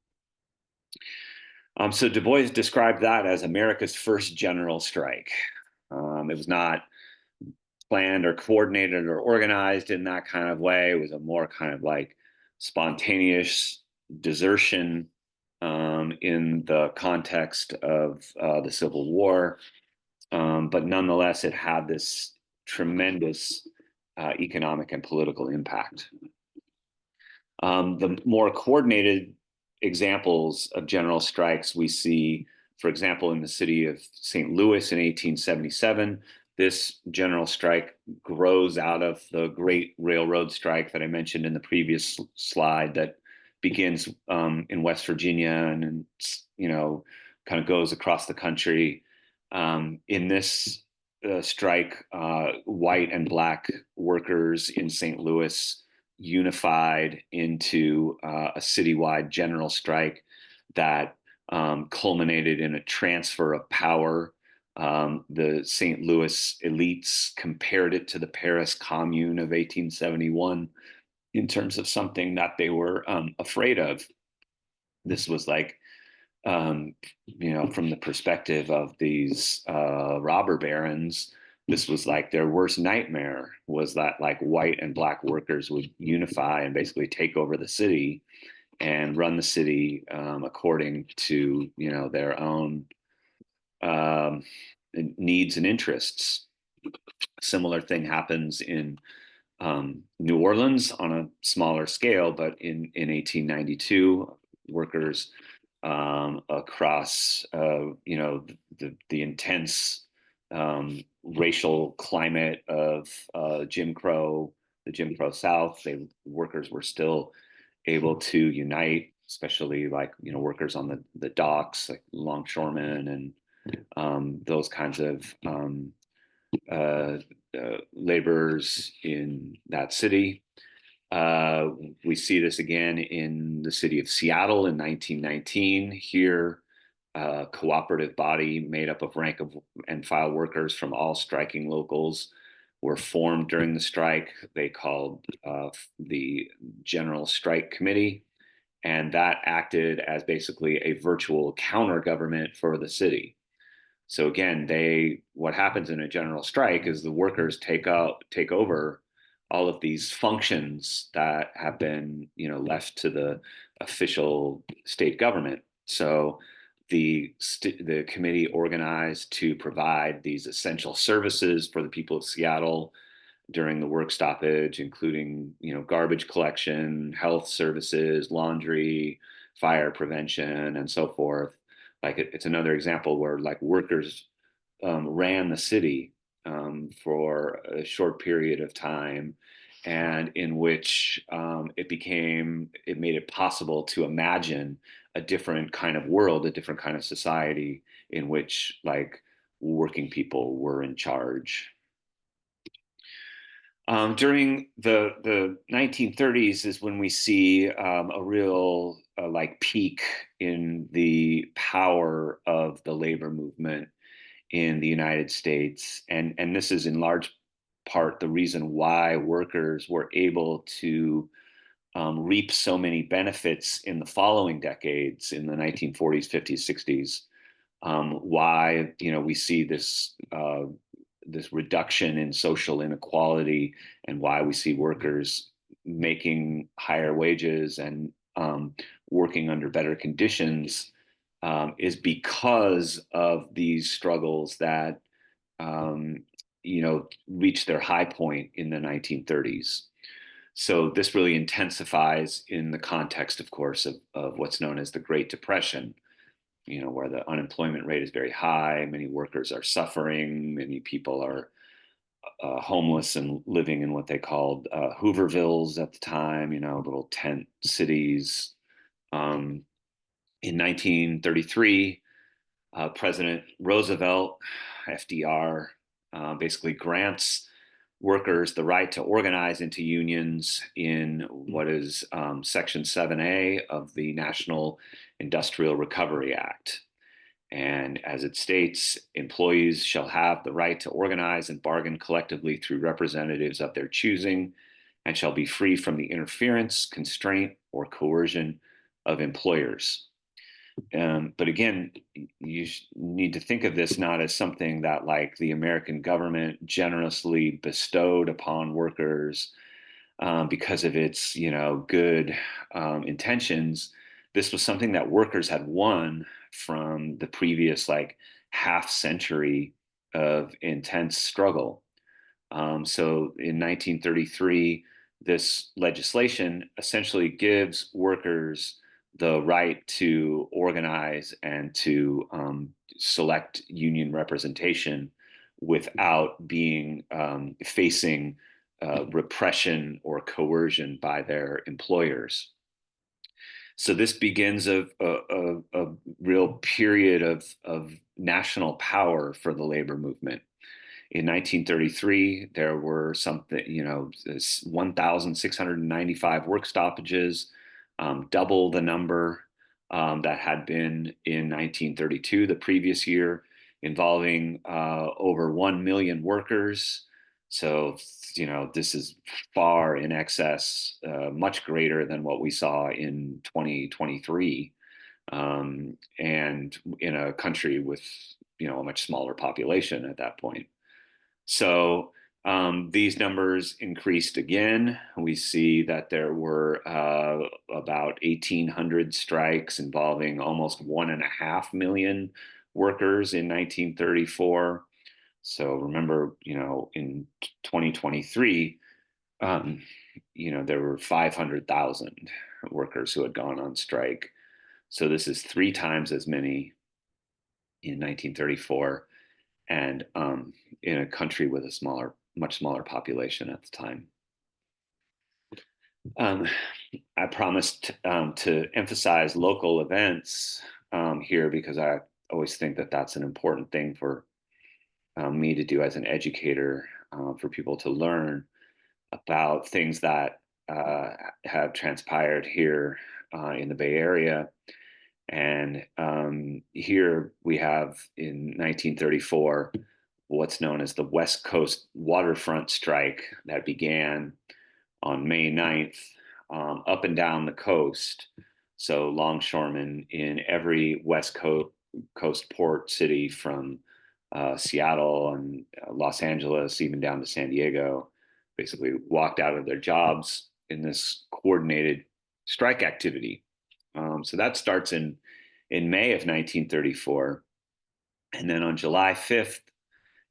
So Du Bois described that as America's first general strike. It was not planned or coordinated or organized in that kind of way. It was a more kind of like spontaneous desertion in the context of the Civil War. But nonetheless, it had this tremendous economic and political impact. The more coordinated examples of general strikes we see, for example, in the city of St. Louis in 1877. This general strike grows out of the Great Railroad Strike that I mentioned in the previous slide, that begins in West Virginia and kind of goes across the country. In this strike, white and black workers in St. Louis unified into a citywide general strike that culminated in a transfer of power. The St. Louis elites compared it to the Paris Commune of 1871 in terms of something that they were afraid of. This was like, from the perspective of these robber barons, this was like their worst nightmare, was that like white and black workers would unify and basically take over the city and run the city according to their own um, needs and interests. Similar thing happens in New Orleans on a smaller scale, but in 1892, workers across the intense racial climate of the Jim Crow South, workers were still able to unite, especially like workers on the docks, like longshoremen and those kinds of uh, laborers in that city. Uh, we see this again in the city of Seattle in 1919. Here, a cooperative body made up of rank and file workers from all striking locals were formed during the strike. They called the General Strike Committee, and that acted as basically a virtual counter government for the city. So again, what happens in a general strike is the workers take over all of these functions that have been left to the official state government. So the committee organized to provide these essential services for the people of Seattle during the work stoppage, including garbage collection, health services, laundry, fire prevention, and so forth. Like it's another example where like workers ran the city for a short period of time, and in which it made it possible to imagine a different kind of world, a different kind of society in which like working people were in charge. During the 1930s is when we see a real like peak in the power of the labor movement in the United States, and this is in large part the reason why workers were able to reap so many benefits in the following decades, in the 1940s, 50s, 60s. Why we see this reduction in social inequality, and why we see workers making higher wages and working under better conditions, is because of these struggles that reached their high point in the 1930s. So this really intensifies in the context, of course, of what's known as the Great Depression, where the unemployment rate is very high, many workers are suffering, many people are homeless and living in what they called Hoovervilles at the time, little tent cities. Um, in 1933, President Roosevelt, FDR, basically grants workers the right to organize into unions in what is Section 7A of the National Industrial Recovery Act. And as it states, employees shall have the right to organize and bargain collectively through representatives of their choosing and shall be free from the interference, constraint, or coercion of employers. But again, you need to think of this not as something that, like, the American government generously bestowed upon workers because of its, good intentions. This was something that workers had won from the previous, like, half century of intense struggle. So in 1933, this legislation essentially gives workers the right to organize and to select union representation without being facing repression or coercion by their employers. So this begins a real period of national power for the labor movement. In 1933, there were 1,695 work stoppages, double the number that had been in 1932, the previous year, involving over 1 million workers. So, this is far in excess, much greater than what we saw in 2023, and in a country with, a much smaller population at that point. So these numbers increased again. We see that there were about 1,800 strikes involving almost 1.5 million workers in 1934. So remember, in 2023, there were 500,000 workers who had gone on strike. So this is 3 times as many in 1934, and in a country with a much smaller population at the time. I promised to emphasize local events here because I always think that that's an important thing for me to do as an educator, for people to learn about things that have transpired here in the Bay Area. And here we have, in 1934, what's known as the West Coast Waterfront Strike that began on May 9th, up and down the coast. So longshoremen in every West Coast port city, from Seattle and Los Angeles, even down to San Diego, basically walked out of their jobs in this coordinated strike activity. So that starts in May of 1934. And then on July 5th,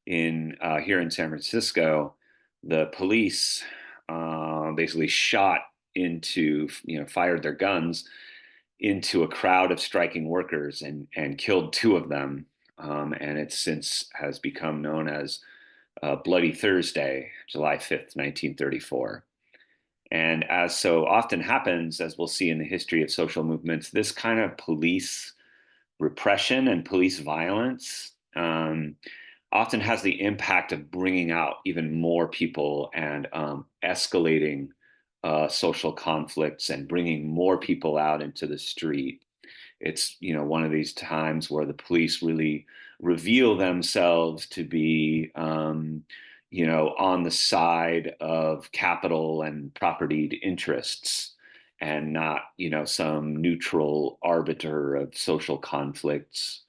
here in San Francisco, the police basically fired their guns into a crowd of striking workers and killed 2 of them. And it since has become known as Bloody Thursday, July 5th, 1934. And as so often happens, as we'll see in the history of social movements, this kind of police repression and police violence often has the impact of bringing out even more people and escalating social conflicts and bringing more people out into the street. It's, one of these times where the police really reveal themselves to be, on the side of capital and propertied interests, and not, some neutral arbiter of social conflicts,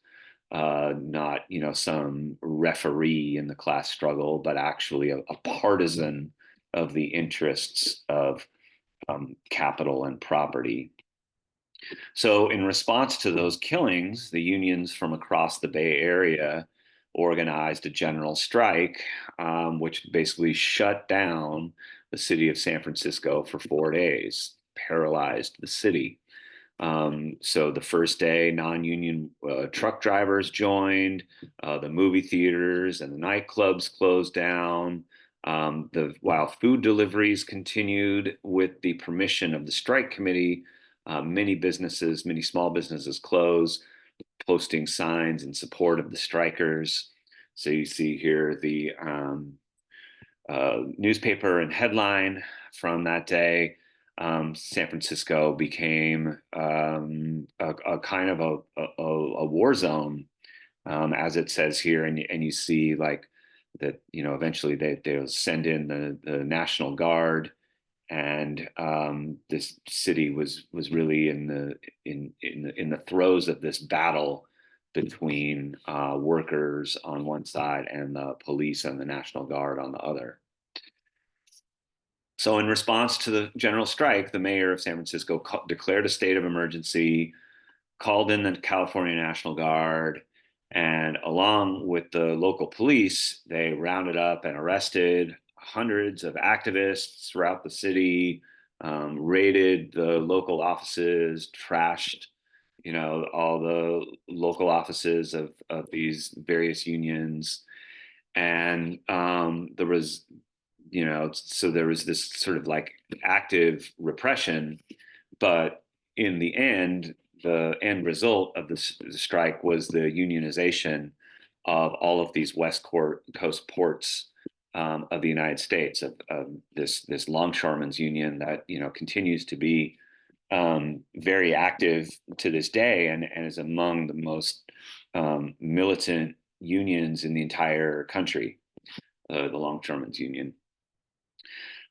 not, some referee in the class struggle, but actually a partisan of the interests of capital and property. So in response to those killings, the unions from across the Bay Area organized a general strike, which basically shut down the city of San Francisco for 4 days, paralyzed the city. So the first day, non-union truck drivers joined, the movie theaters and the nightclubs closed down. While food deliveries continued with the permission of the strike committee, many small businesses closed, posting signs in support of the strikers. So you see here the newspaper and headline from that day. San Francisco became a kind of a war zone, as it says here, and you see like that, eventually they'll send in the National Guard, and this city was really in the throes of this battle between workers on one side and the police and the National Guard on the other. So, in response to the general strike, the mayor of San Francisco declared a state of emergency, called in the California National Guard, and along with the local police, they rounded up and arrested hundreds of activists throughout the city, raided the local offices, trashed, all the local offices of these various unions. And so there was this sort of like active repression, but in the end result of the strike was the unionization of all of these West Coast ports of the United States, of this longshoremen's union that continues to be very active to this day, and is among the most militant unions in the entire country, the longshoremen's union.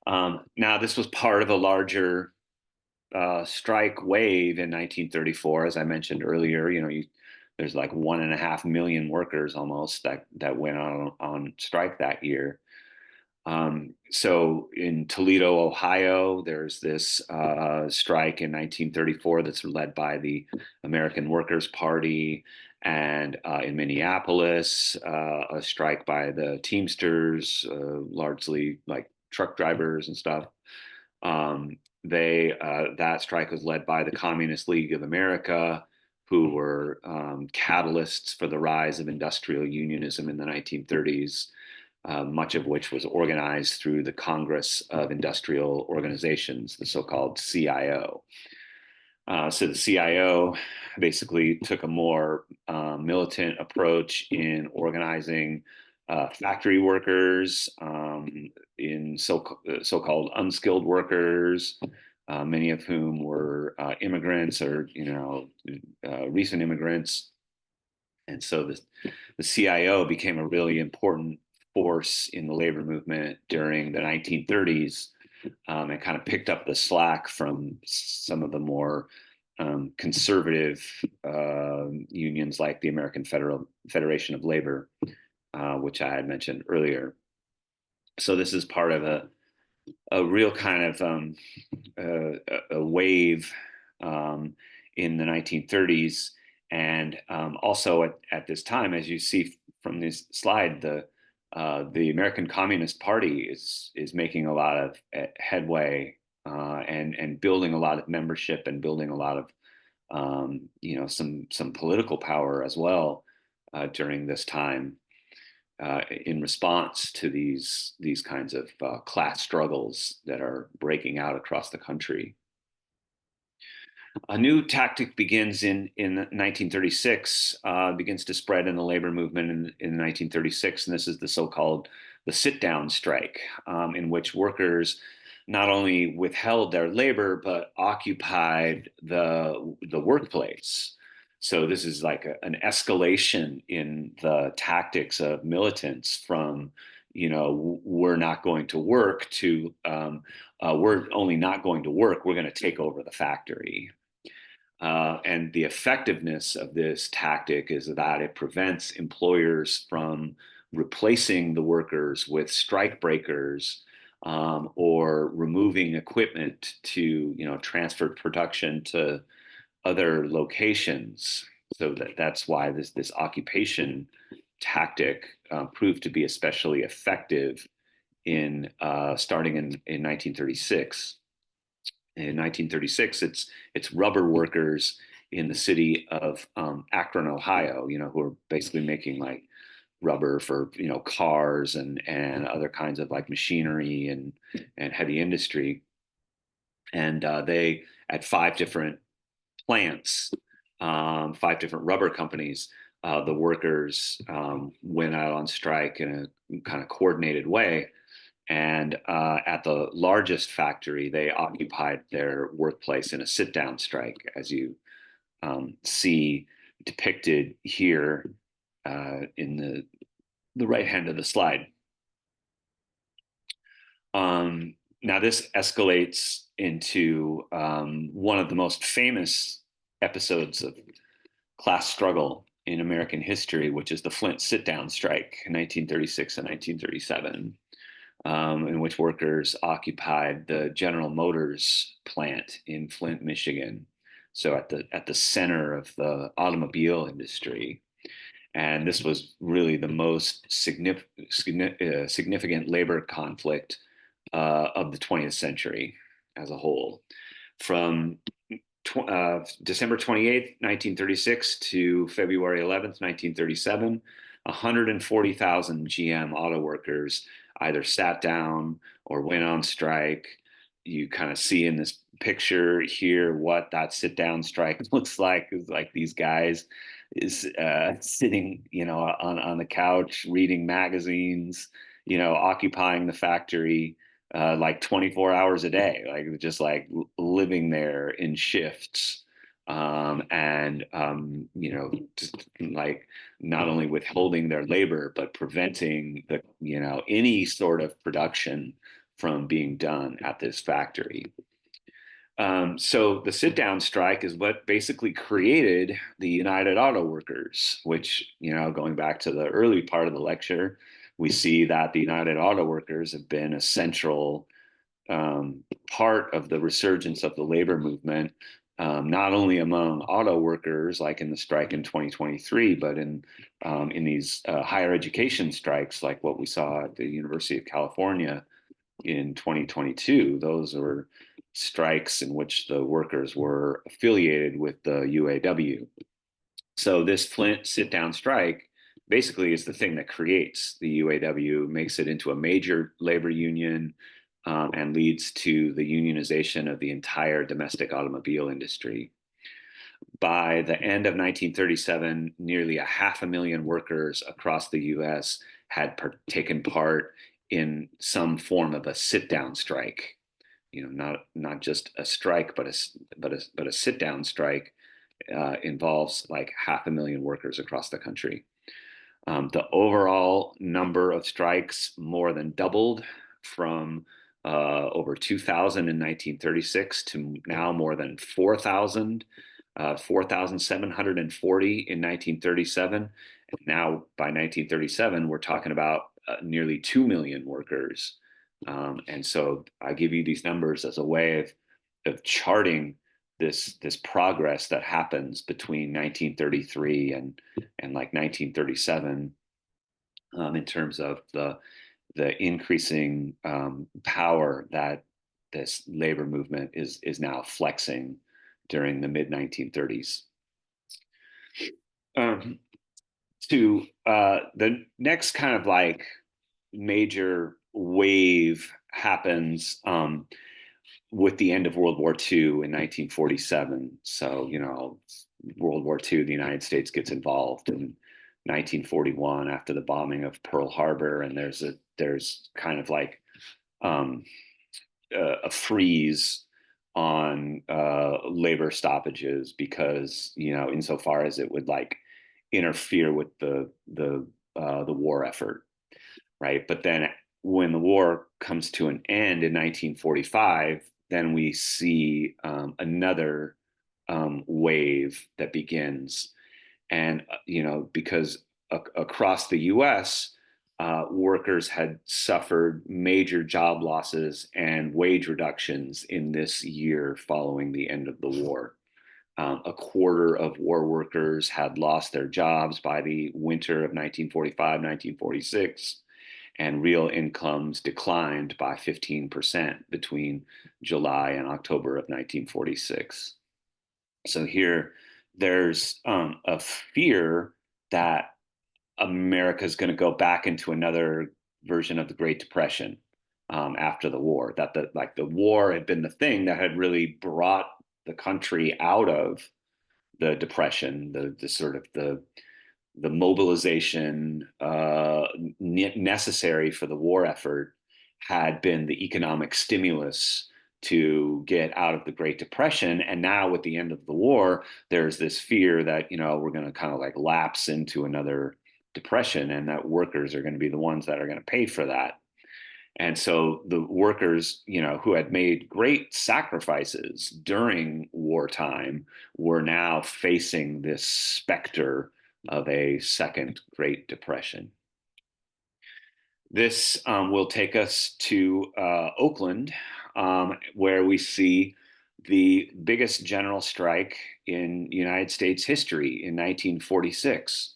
Now, this was part of a larger strike wave in 1934, as I mentioned earlier. There's like 1.5 million workers almost that went on strike that year. So in Toledo, Ohio, there's this strike in 1934 that's led by the American Workers' Party, and in Minneapolis, a strike by the Teamsters, largely like truck drivers and stuff. That strike was led by the Communist League of America, who were catalysts for the rise of industrial unionism in the 1930s, much of which was organized through the Congress of Industrial Organizations, the so-called CIO. So the CIO basically took a more militant approach in organizing factory workers, in so-called unskilled workers, many of whom were immigrants or recent immigrants. And so the CIO became a really important force in the labor movement during the 1930s, and kind of picked up the slack from some of the more conservative unions like the American Federation of Labor, which I had mentioned earlier. So this is part of a real kind of a wave in the 1930s. And also at this time, as you see from this slide, the American Communist Party is making a lot of headway, and building a lot of membership, and building a lot of some political power as well during this time, in response to these kinds of class struggles that are breaking out across the country. A new tactic begins in 1936, begins to spread in the labor movement in 1936, and this is the so-called the sit-down strike, in which workers not only withheld their labor but occupied the workplace. So this is like an escalation in the tactics of militants from, we're not going to work to we're only not going to work, we're going to take over the factory. And the effectiveness of this tactic is that it prevents employers from replacing the workers with strike breakers, or removing equipment to transfer production to other locations. So that's why this occupation tactic proved to be especially effective in starting in 1936. In 1936, it's rubber workers in the city of Akron, Ohio, who are basically making like rubber for cars and other kinds of like machinery and heavy industry. And they at five different plants, five different rubber companies. The workers went out on strike in a kind of coordinated way. And at the largest factory, they occupied their workplace in a sit down strike, as you see depicted here in the right hand of the slide. Now, this escalates into one of the most famous episodes of class struggle in American history, which is the Flint sit-down strike in 1936 and 1937, in which workers occupied the General Motors plant in Flint, Michigan. So at the center of the automobile industry. And this was really the most significant labor conflict of the 20th century as a whole. From December 28th, 1936 to February 11th, 1937, 140,000 GM auto workers either sat down or went on strike. You kind of see in this picture here what that sit down strike looks like. It's like these guys is sitting, on the couch, reading magazines, occupying the factory, like 24 hours a day, like just like living there in shifts. Just like not only withholding their labor, but preventing any sort of production from being done at this factory. So the sit down strike is what basically created the United Auto Workers, which, going back to the early part of the lecture, we see that the United Auto Workers have been a central part of the resurgence of the labor movement, not only among auto workers, like in the strike in 2023, but in these higher education strikes, like what we saw at the University of California in 2022. Those were strikes in which the workers were affiliated with the UAW. So this Flint sit-down strike basically is the thing that creates the UAW, makes it into a major labor union, and leads to the unionization of the entire domestic automobile industry. By the end of 1937, nearly 500,000 workers across the US had taken part in some form of a sit-down strike. Not just a strike, but a sit-down strike involves like 500,000 workers across the country. The overall number of strikes more than doubled from over 2,000 in 1936 to now more than 4,000, 4,740 in 1937. And now by 1937, we're talking about nearly 2 million workers. And so I give you these numbers as a way of charting this progress that happens between 1933 and like 1937, in terms of the increasing power that this labor movement is now flexing during the mid 1930s. To the next kind of like major wave happens with the end of World War II in 1947. So, World War II, the United States gets involved in 1941 after the bombing of Pearl Harbor, and there's kind of like a freeze on labor stoppages because insofar as it would like interfere with the war effort, right? But then when the war comes to an end in 1945, then we see another wave that begins. And, because across the US, workers had suffered major job losses and wage reductions in this year following the end of the war. A quarter of war workers had lost their jobs by the winter of 1945, 1946, and real incomes declined by 15% between July and October of 1946. So here, there's a fear that America is going to go back into another version of the Great Depression after the war. That the war had been the thing that had really brought the country out of the depression, the sort of the mobilization necessary for the war effort had been the economic stimulus to get out of the Great Depression. And now with the end of the war, there's this fear that, we're going to kind of like lapse into another depression and that workers are going to be the ones that are going to pay for that. And so the workers, who had made great sacrifices during wartime were now facing this specter of a second Great Depression. This will take us to Oakland, where we see the biggest general strike in United States history in 1946.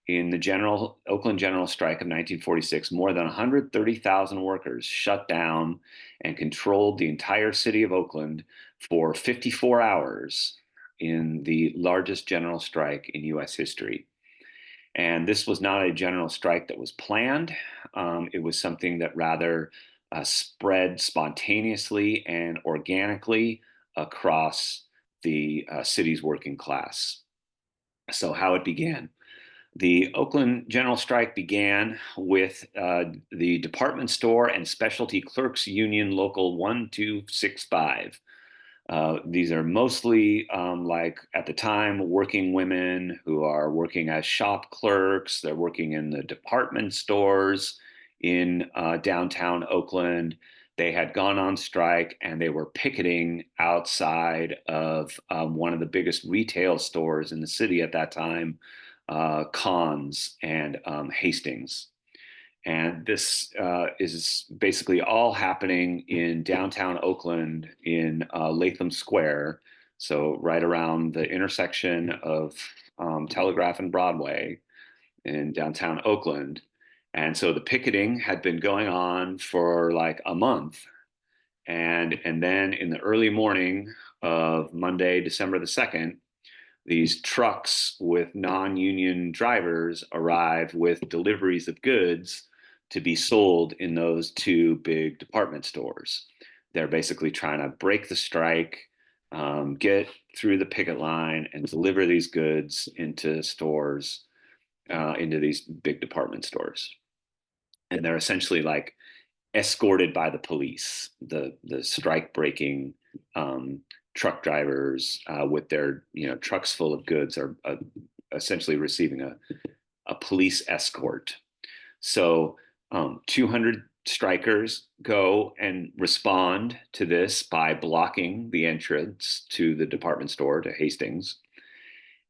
In the Oakland General Strike of 1946, more than 130,000 workers shut down and controlled the entire city of Oakland for 54 hours in the largest general strike in US history. And this was not a general strike that was planned. It was something that rather spread spontaneously and organically across the city's working class. So, how it began. The Oakland General Strike began with the Department Store and Specialty Clerks Union Local 1265. These are mostly, like at the time, working women who are working as shop clerks. They're working in the department stores in downtown Oakland. They had gone on strike and they were picketing outside of one of the biggest retail stores in the city at that time, Conn's and Hastings. And this is basically all happening in downtown Oakland in Latham Square. So, right around the intersection of Telegraph and Broadway in downtown Oakland. And so the picketing had been going on for like a month. And then in the early morning of Monday, December the 2nd, these trucks with non-union drivers arrived with deliveries of goods to be sold in those two big department stores. They're basically trying to break the strike, get through the picket line, and deliver these goods into stores, into these big department stores. And they're essentially like escorted by the police, the strike breaking truck drivers with their trucks full of goods are essentially receiving a police escort. So 200 strikers go and respond to this by blocking the entrance to the department store, to Hastings.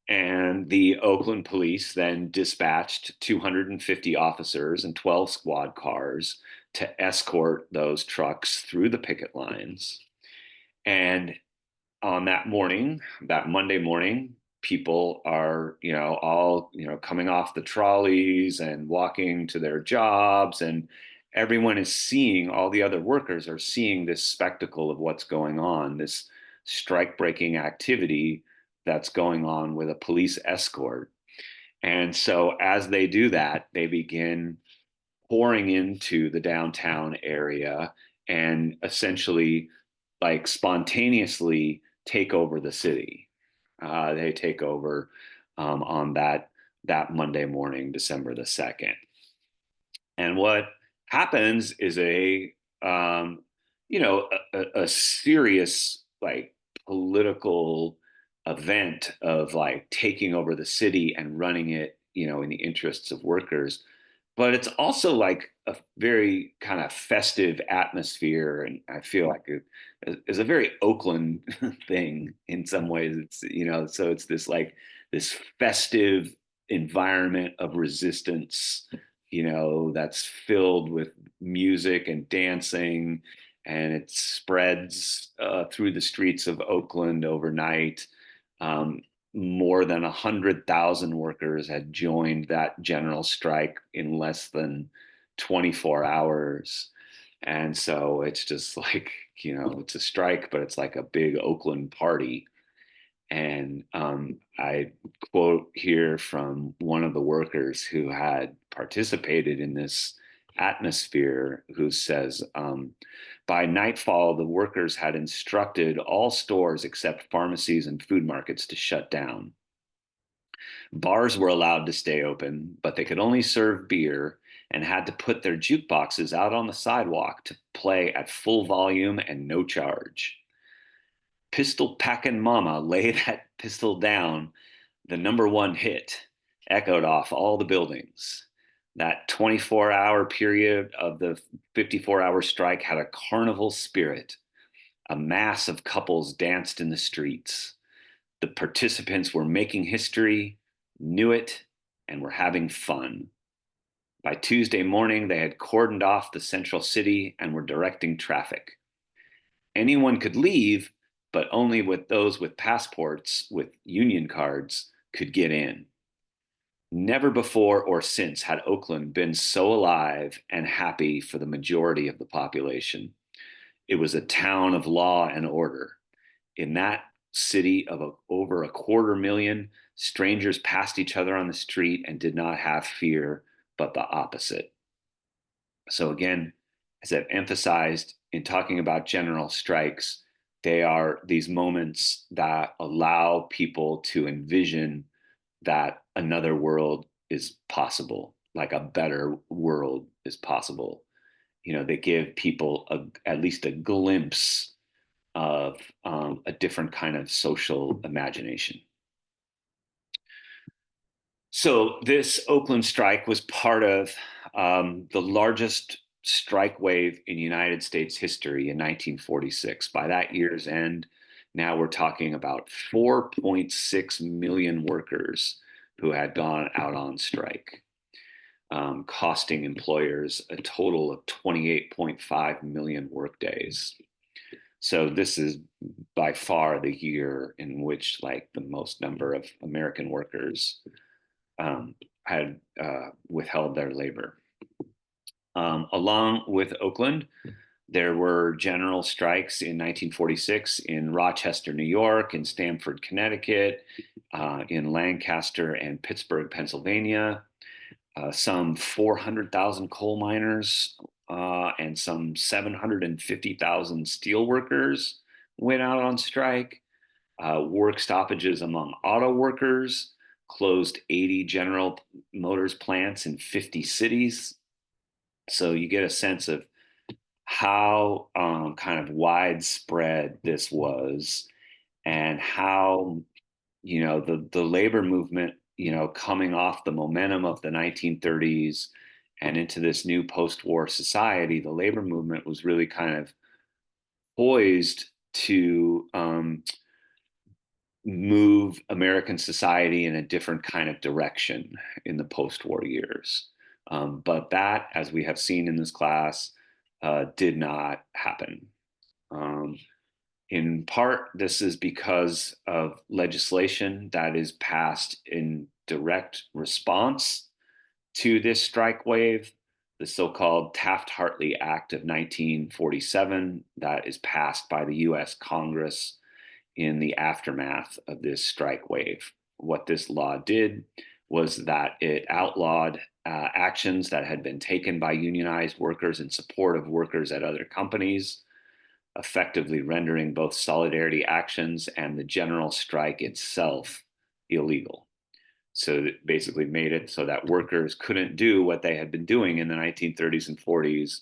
And the Oakland police then dispatched 250 officers and 12 squad cars to escort those trucks through the picket lines. And on that morning, that Monday morning, people are, all, coming off the trolleys and walking to their jobs, and everyone is seeing, all the other workers are seeing this spectacle of what's going on, this strike breaking activity that's going on with a police escort. And so as they do that, they begin pouring into the downtown area and essentially like spontaneously take over the city. They take over on that Monday morning, December the 2nd. And what happens is a serious like political event of like taking over the city and running it, in the interests of workers. But it's also like a very kind of festive atmosphere. And I feel like it's a very Oakland thing in some ways. It's, so it's this like this festive environment of resistance, that's filled with music and dancing, and it spreads through the streets of Oakland overnight. Um, More than 100,000 workers had joined that general strike in less than 24 hours. And so it's just like, it's a strike, but it's like a big Oakland party. And I quote here from one of the workers who had participated in this atmosphere, who says, by nightfall, the workers had instructed all stores except pharmacies and food markets to shut down. Bars were allowed to stay open, but they could only serve beer and had to put their jukeboxes out on the sidewalk to play at full volume and no charge. Pistol Packin' Mama, Lay That Pistol Down, the number one hit, echoed off all the buildings. That 24-hour period of the 54-hour strike had a carnival spirit. A mass of couples danced in the streets. The participants were making history, knew it, and were having fun. By Tuesday morning, they had cordoned off the central city and were directing traffic. Anyone could leave, but only with those with passports with union cards could get in. Never before or since had Oakland been so alive and happy for the majority of the population. It was a town of law and order. In that city of over 250,000, strangers passed each other on the street and did not have fear, but the opposite. So again, as I've emphasized in talking about general strikes, they are these moments that allow people to envision that another world is possible, like a better world is possible. They give people at least a glimpse of a different kind of social imagination. So this Oakland strike was part of the largest strike wave in United States history in 1946. By that year's end, now we're talking about 4.6 million workers who had gone out on strike, costing employers a total of 28.5 million workdays. So this is by far the year in which like the most number of American workers had withheld their labor. Along with Oakland, there were general strikes in 1946 in Rochester, New York, in Stamford, Connecticut, in Lancaster and Pittsburgh, Pennsylvania. Some 400,000 coal miners and some 750,000 steel workers went out on strike. Work stoppages among auto workers closed 80 General Motors plants in 50 cities. So you get a sense of how kind of widespread this was, and how the labor movement, coming off the momentum of the 1930s and into this new post-war society, the labor movement was really kind of poised to move American society in a different kind of direction in the post-war years. But that, as we have seen in this class, did not happen. In part, this is because of legislation that is passed in direct response to this strike wave, the so-called Taft-Hartley Act of 1947 that is passed by the US Congress in the aftermath of this strike wave. What this law did was that it outlawed actions that had been taken by unionized workers in support of workers at other companies, effectively rendering both solidarity actions and the general strike itself illegal. So it basically made it so that workers couldn't do what they had been doing in the 1930s and 40s,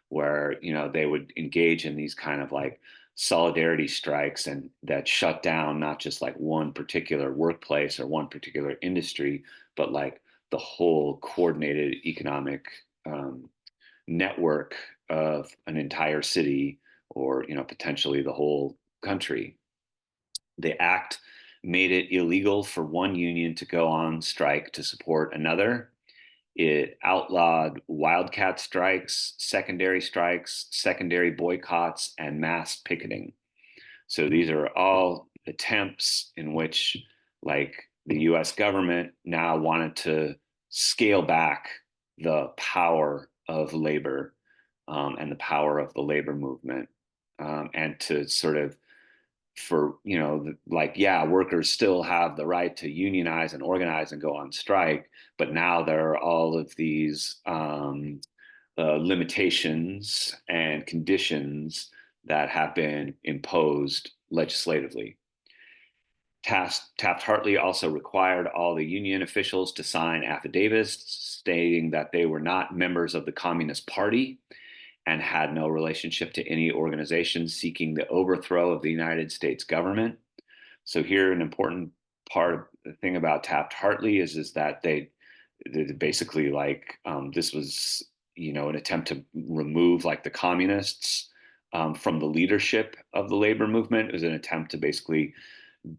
where they would engage in these kind of like solidarity strikes and that shut down not just like one particular workplace or one particular industry, but like the whole coordinated economic network of an entire city, or potentially the whole country. The act made it illegal for one union to go on strike to support another. It outlawed wildcat strikes, secondary boycotts, and mass picketing. So these are all attempts in which, like, the US government now wanted to scale back the power of labor, and the power of the labor movement, and to sort of, for, like, yeah, workers still have the right to unionize and organize and go on strike, but now there are all of these limitations and conditions that have been imposed legislatively. Taft-Hartley also required all the union officials to sign affidavits stating that they were not members of the Communist Party and had no relationship to any organization seeking the overthrow of the United States government. So here, an important part of the thing about Taft-Hartley is that they basically, like, this was, an attempt to remove, like, the communists from the leadership of the labor movement. It was an attempt to basically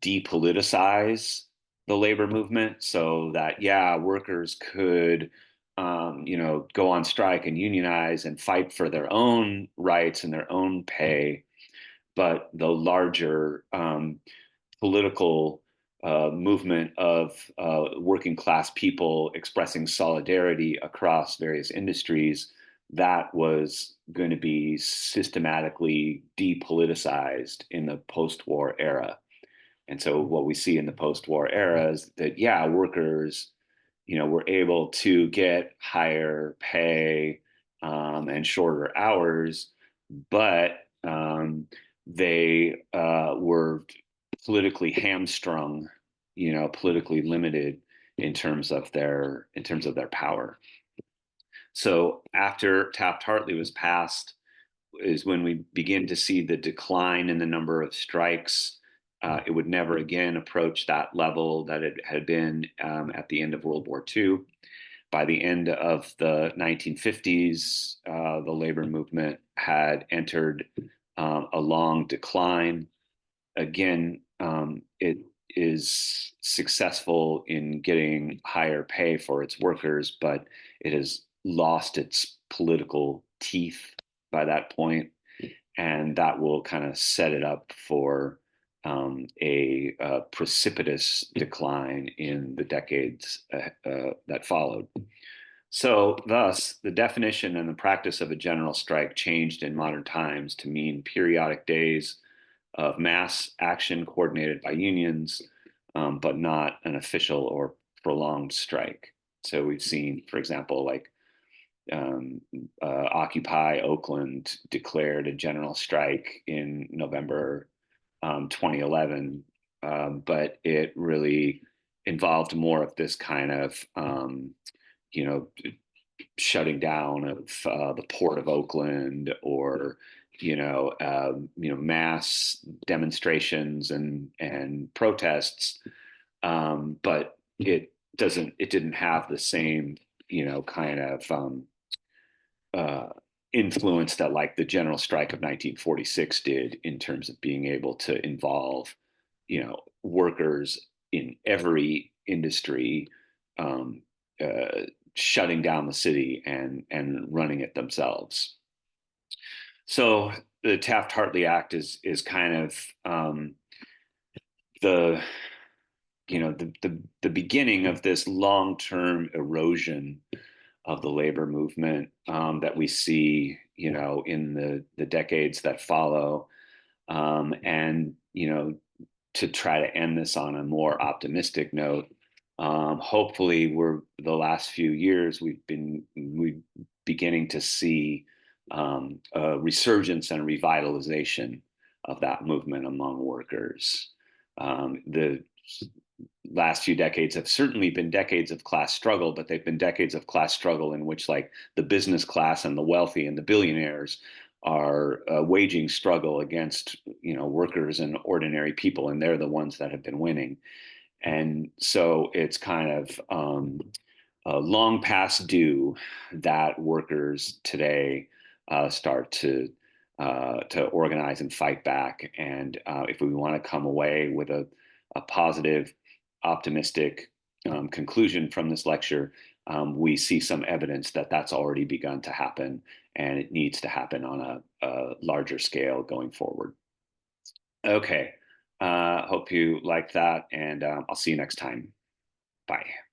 depoliticize the labor movement so that, yeah, workers could, go on strike and unionize and fight for their own rights and their own pay, but the larger political movement of working class people expressing solidarity across various industries, that was going to be systematically depoliticized in the post-war era. And so what we see in the post-war era is that, yeah, workers, were able to get higher pay, and shorter hours, but they were politically hamstrung, politically limited in terms of their power. So after Taft-Hartley was passed is when we begin to see the decline in the number of strikes. It would never again approach that level that it had been at the end of World War II. By the end of the 1950s, the labor movement had entered a long decline. Again, it is successful in getting higher pay for its workers, but it has lost its political teeth by that point, and that will kind of set it up for a precipitous decline in the decades that followed. So, thus, the definition and the practice of a general strike changed in modern times to mean periodic days of mass action coordinated by unions, but not an official or prolonged strike. So we've seen, for example, like Occupy Oakland declared a general strike in November 2011, but it really involved more of this kind of, you know, shutting down of the port of Oakland, or mass demonstrations and protests, but it didn't have the same kind of influence that, like, the general strike of 1946 did, in terms of being able to involve workers in every industry, shutting down the city and running it themselves. So the Taft-Hartley Act is kind of the the beginning of this long-term erosion of the labor movement that we see in the decades that follow, and to try to end this on a more optimistic note. Hopefully, the last few years we beginning to see a resurgence and revitalization of that movement among workers. The last few decades have certainly been decades of class struggle, but they've been decades of class struggle in which, like, the business class and the wealthy and the billionaires are waging struggle against workers and ordinary people, and they're the ones that have been winning. And so it's kind of long past due that workers today start to organize and fight back. And if we want to come away with a positive, optimistic conclusion from this lecture, we see some evidence that that's already begun to happen, and it needs to happen on a larger scale going forward. Okay. Hope you like that, and I'll see you next time. Bye.